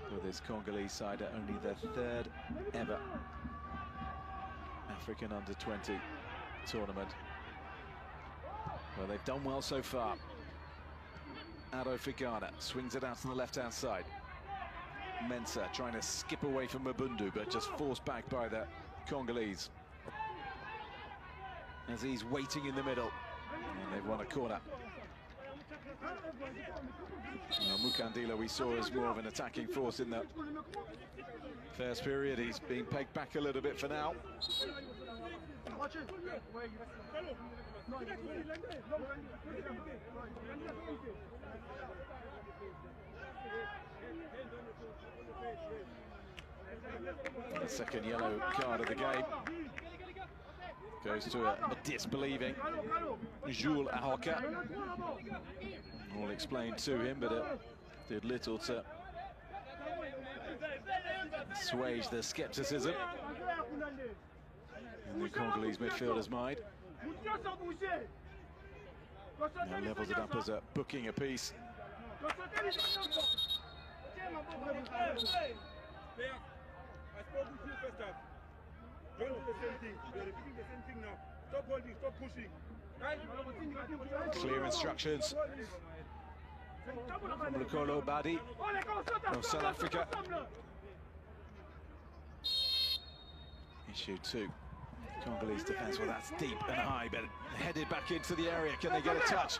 for this Congolese side at only their 3rd ever African Under-20 tournament. Well, they've done well so far. Amado for Ghana, swings it out to the left-hand side. Mensah trying to skip away from Mabundu, but just forced back by the Congolese. As he's waiting in the middle, and they've won a corner. Mukandila we saw as more of an attacking force in the first period. He's been pegged back a little bit for now. The second yellow card of the game goes to a disbelieving Jules Ahoka. All explained to him, but it did little to assuage the scepticism in the Congolese midfielder's mind. Now levels it up as a booking apiece. I spoke with you first half. Don't do the same thing. You're repeating the same thing now. Stop holding, stop pushing. Clear instructions from Lukolo Badi of South Africa. Issue 2. Congolese defence, well, that's deep and high, but headed back into the area. Can they get a touch?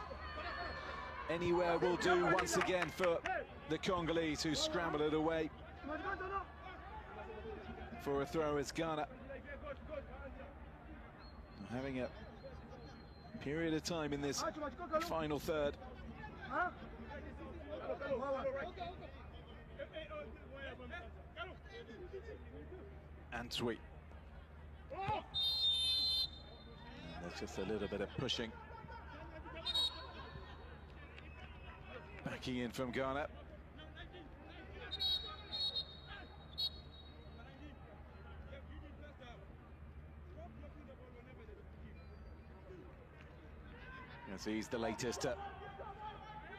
Anywhere will do once again for the Congolese, who scramble it away for a throw. It's Ghana having a period of time in this final third. Antwi. There's just a little bit of pushing. Backing in from Ghana. As he's the latest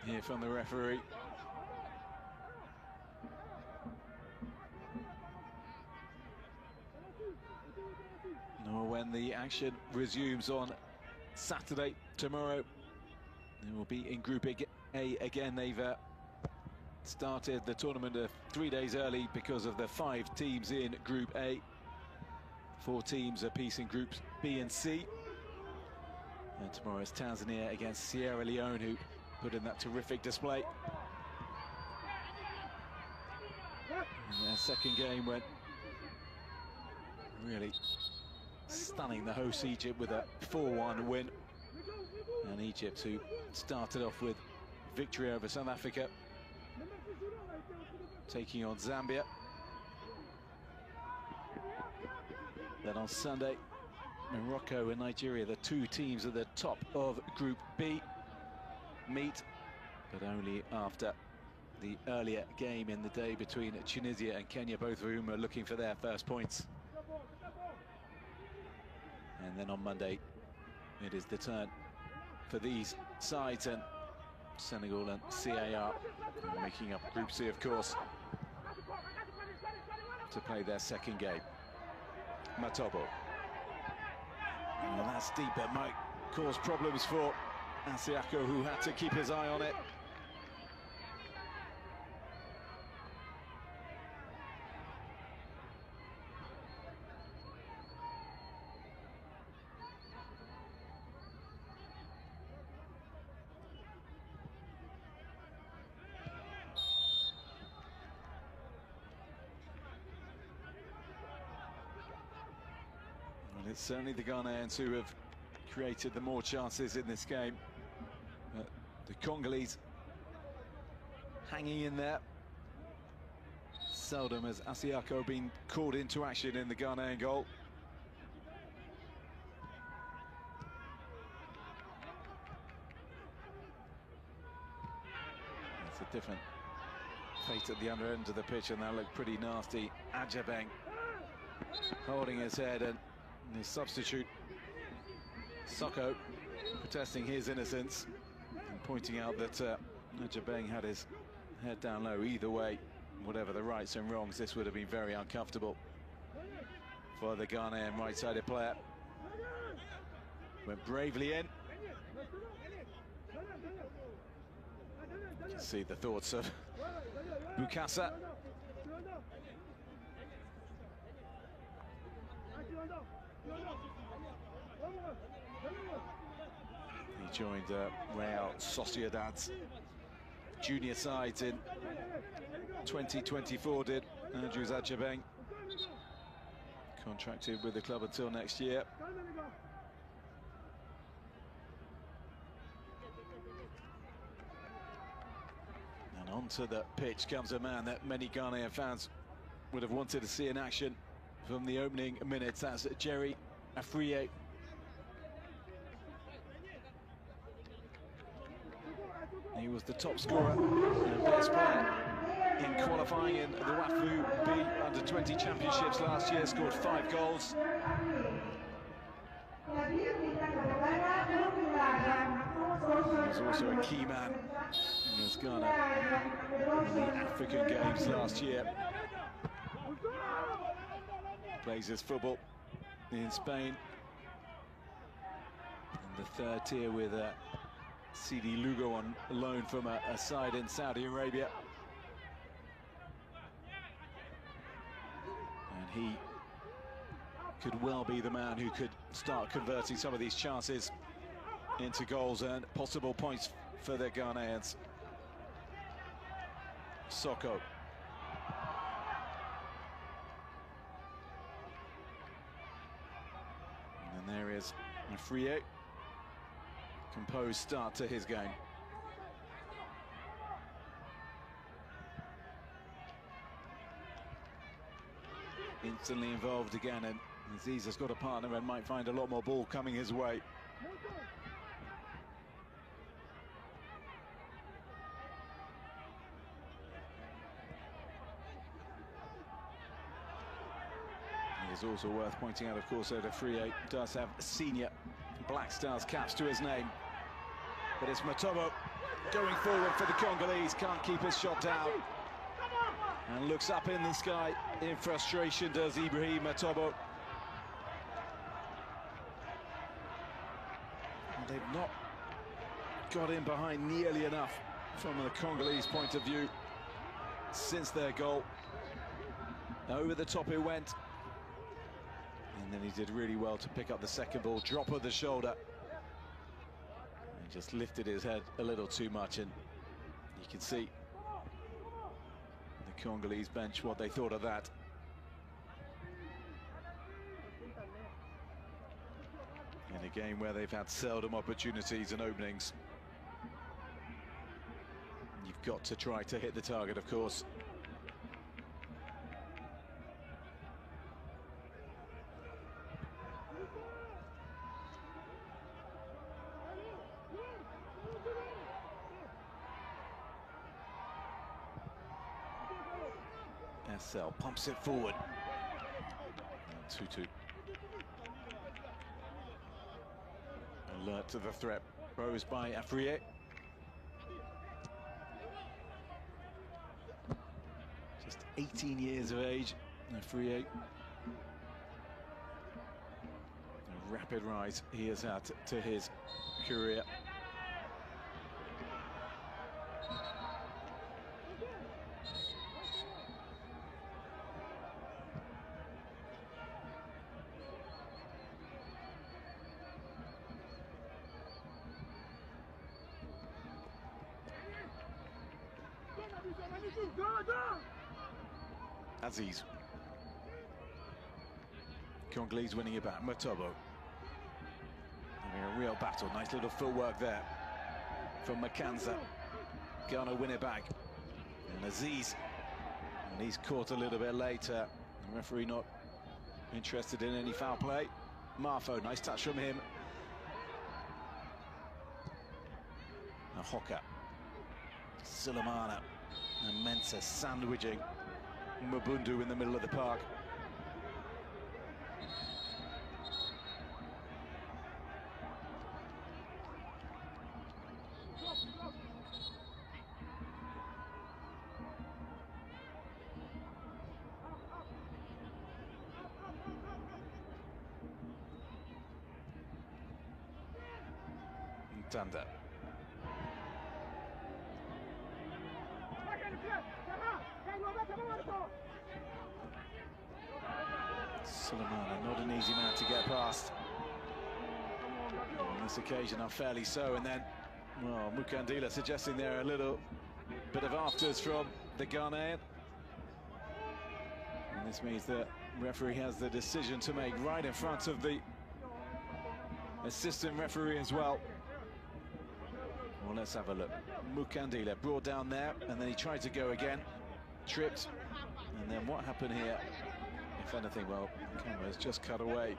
here from the referee. Nor when the action resumes on Saturday, tomorrow, it will be in Group A again. They've started the tournament 3 days early because of the 5 teams in Group A. 4 teams apiece in Groups B and C. And tomorrow is Tanzania against Sierra Leone, who put in that terrific display. And their second game went really stunning the host Egypt with a 4-1 win. And Egypt, who started off with victory over South Africa, taking on Zambia. Then on Sunday, Morocco and Nigeria, the 2 teams at the top of Group B, meet, but only after the earlier game in the day between Tunisia and Kenya, both of whom are looking for their first points. And then on Monday, it is the turn for these sides, and Senegal and CAR making up Group C, of course, to play their second game. Matobo. Well, that's deep. It might cause problems for Asiako, who had to keep his eye on it. It's certainly the Ghanaians who have created the more chances in this game. The Congolese hanging in there. Seldom has Asiako been called into action in the Ghanaian goal. It's a different fate at the other end of the pitch, and that looked pretty nasty. Ajabeng holding his head, and his substitute, Soko, protesting his innocence and pointing out that Ajabeng had his head down low. Either way, whatever the rights and wrongs, this would have been very uncomfortable for the Ghanaian right-sided player. Went bravely in. You can see the thoughts of Bukasa. He joined Real Sociedad's junior sides in 2024, did Andrew Zachabeng. Contracted with the club until next year. And onto the pitch comes a man that many Ghanaian fans would have wanted to see in action from the opening minutes. That's Jerry Afriyie. He was the top scorer and best player in qualifying in the WAFU B Under-20 Championships last year, scored 5 goals. He was also a key man against Ghana in the African Games last year. Plays his football in Spain, in the 3rd tier with CD Lugo on loan from a side in Saudi Arabia. And he could well be the man who could start converting some of these chances into goals and possible points for the Ghanaians. Soko. And then there is Afriyie. Composed start to his game. Instantly involved again, and Aziz has got a partner and might find a lot more ball coming his way. It is also worth pointing out, of course, that Afriyie does have senior Black Stars caps to his name. But it's Matobo going forward for the Congolese, can't keep his shot down. And looks up in the sky in frustration, does Ibrahim Matobo. And they've not got in behind nearly enough from the Congolese point of view since their goal. Over the top it went. And then he did really well to pick up the second ball, drop of the shoulder. And just lifted his head a little too much, and you can see the Congolese bench what they thought of that. In a game where they've had seldom opportunities and openings. You've got to try to hit the target, of course. SL pumps it forward. 2-2. Alert to the threat posed by Afriyie. Just 18 years of age, Afriyie. A rapid rise he has had to his career. Aziz. Congolese winning it back. Matobo. Having a real battle. Nice little footwork there from Makanza. Ghana win it back. And Aziz. And he's caught a little bit later. The referee not interested in any foul play. Marfo, nice touch from him. Now Hoka. Sulemana. And Mensah sandwiching Mabundu in the middle of the park. Tanda. Sulemana, not an easy man to get past. On this occasion, unfairly so, and then, well, Mukandila suggesting there a little bit of afters from the Ghanaian. And this means the referee has the decision to make right in front of the assistant referee as well. Well, let's have a look. Mukandila brought down there, and then he tried to go again, tripped, and then what happened here? If anything, well, the camera's just cut away.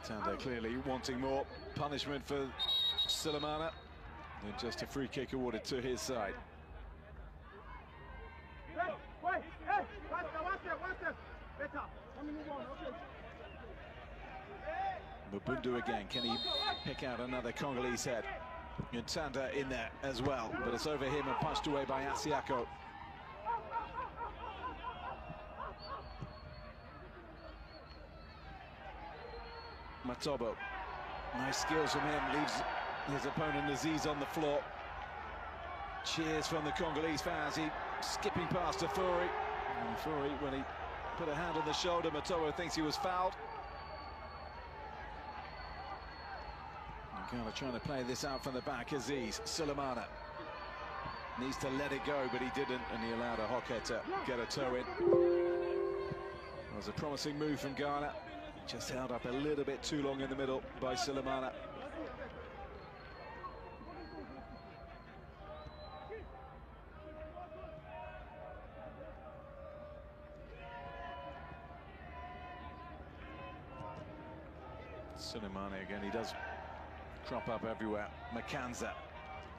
Tanda clearly wanting more punishment for Sulemana than just a free kick awarded to his side. Mabundu again, can he pick out another Congolese head? And Tanda in there as well, but it's over him and punched away by Asiako. Matobo, nice skills from him, leaves his opponent Aziz on the floor. Cheers from the Congolese fans, he skipping past Afuri. Afuri, when he put a hand on the shoulder, Matobo thinks he was fouled. Ghana trying to play this out from the back. Aziz, Sulemana needs to let it go, but he didn't, and he allowed a Hocker to get a toe in. It was a promising move from Ghana, just held up a little bit too long in the middle by Sulemana. Sulemana again, he does crop up everywhere. Makanza,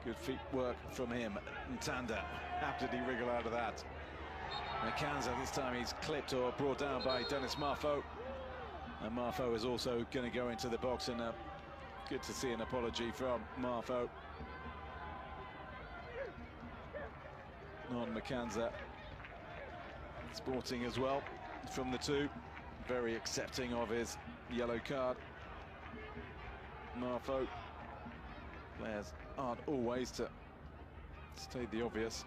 good feet work from him. Ntanda, how did he wriggle out of that? Makanza, this time he's clipped or brought down by Dennis Marfo. And Marfo is also going to go into the box, and good to see an apology from Marfo. On Makanza, sporting as well from the two, very accepting of his yellow card. Marfo, players aren't always to state the obvious.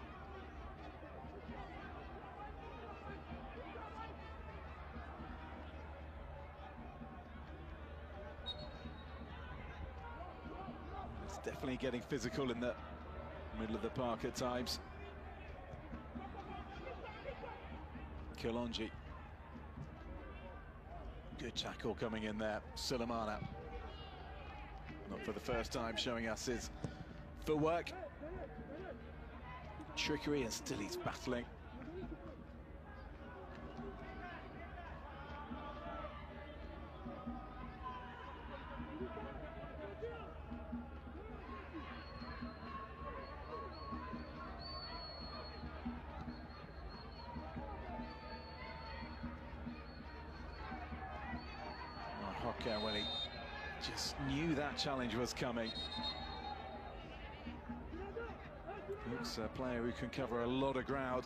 It's definitely getting physical in the middle of the park at times. Kilonji, good tackle coming in there. Sulemana, not for the first time, showing us his footwork. Trickery, and still he's battling. Hocker, when he just knew that challenge was coming. Looks a player who can cover a lot of ground.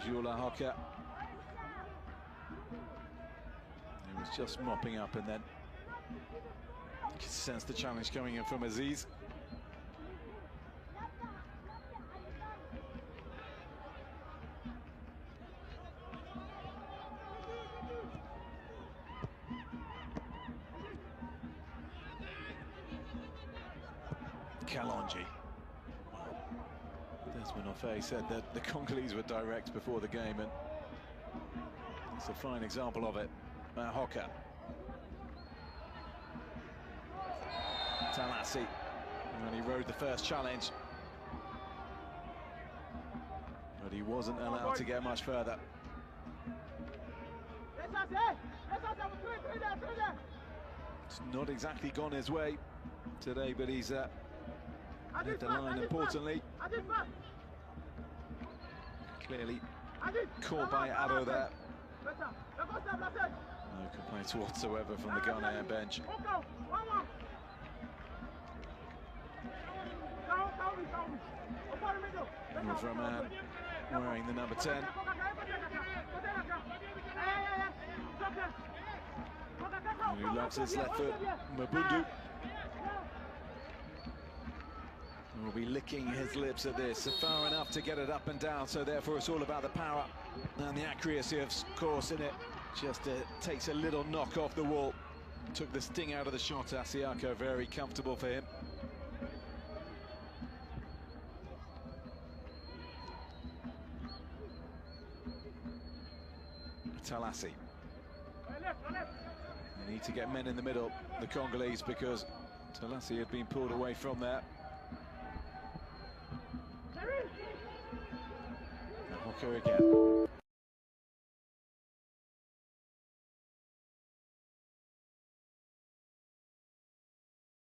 Jula Hocker. He was just mopping up, and then you can sense the challenge coming in from Aziz. Kalonji. Desmond Ofe said that the Congolese were direct before the game, and it's a fine example of it. Hocker. Talassi, and he rode the first challenge, but he wasn't allowed to get much further. It's not exactly gone his way today, but he's hit the line importantly. Clearly caught by Ado there. No complaints whatsoever from the Ghanaian bench. And for a man wearing the number 10. And who loves his left foot, Mabundu. Will be licking his lips at this, far enough to get it up and down, so therefore it's all about the power and the accuracy, of course, in it. Just takes a little knock off the wall. Took the sting out of the shot. Asiako, very comfortable for him. Talassi. They need to get men in the middle, the Congolese, because Talassi had been pulled away from there. Hoko again.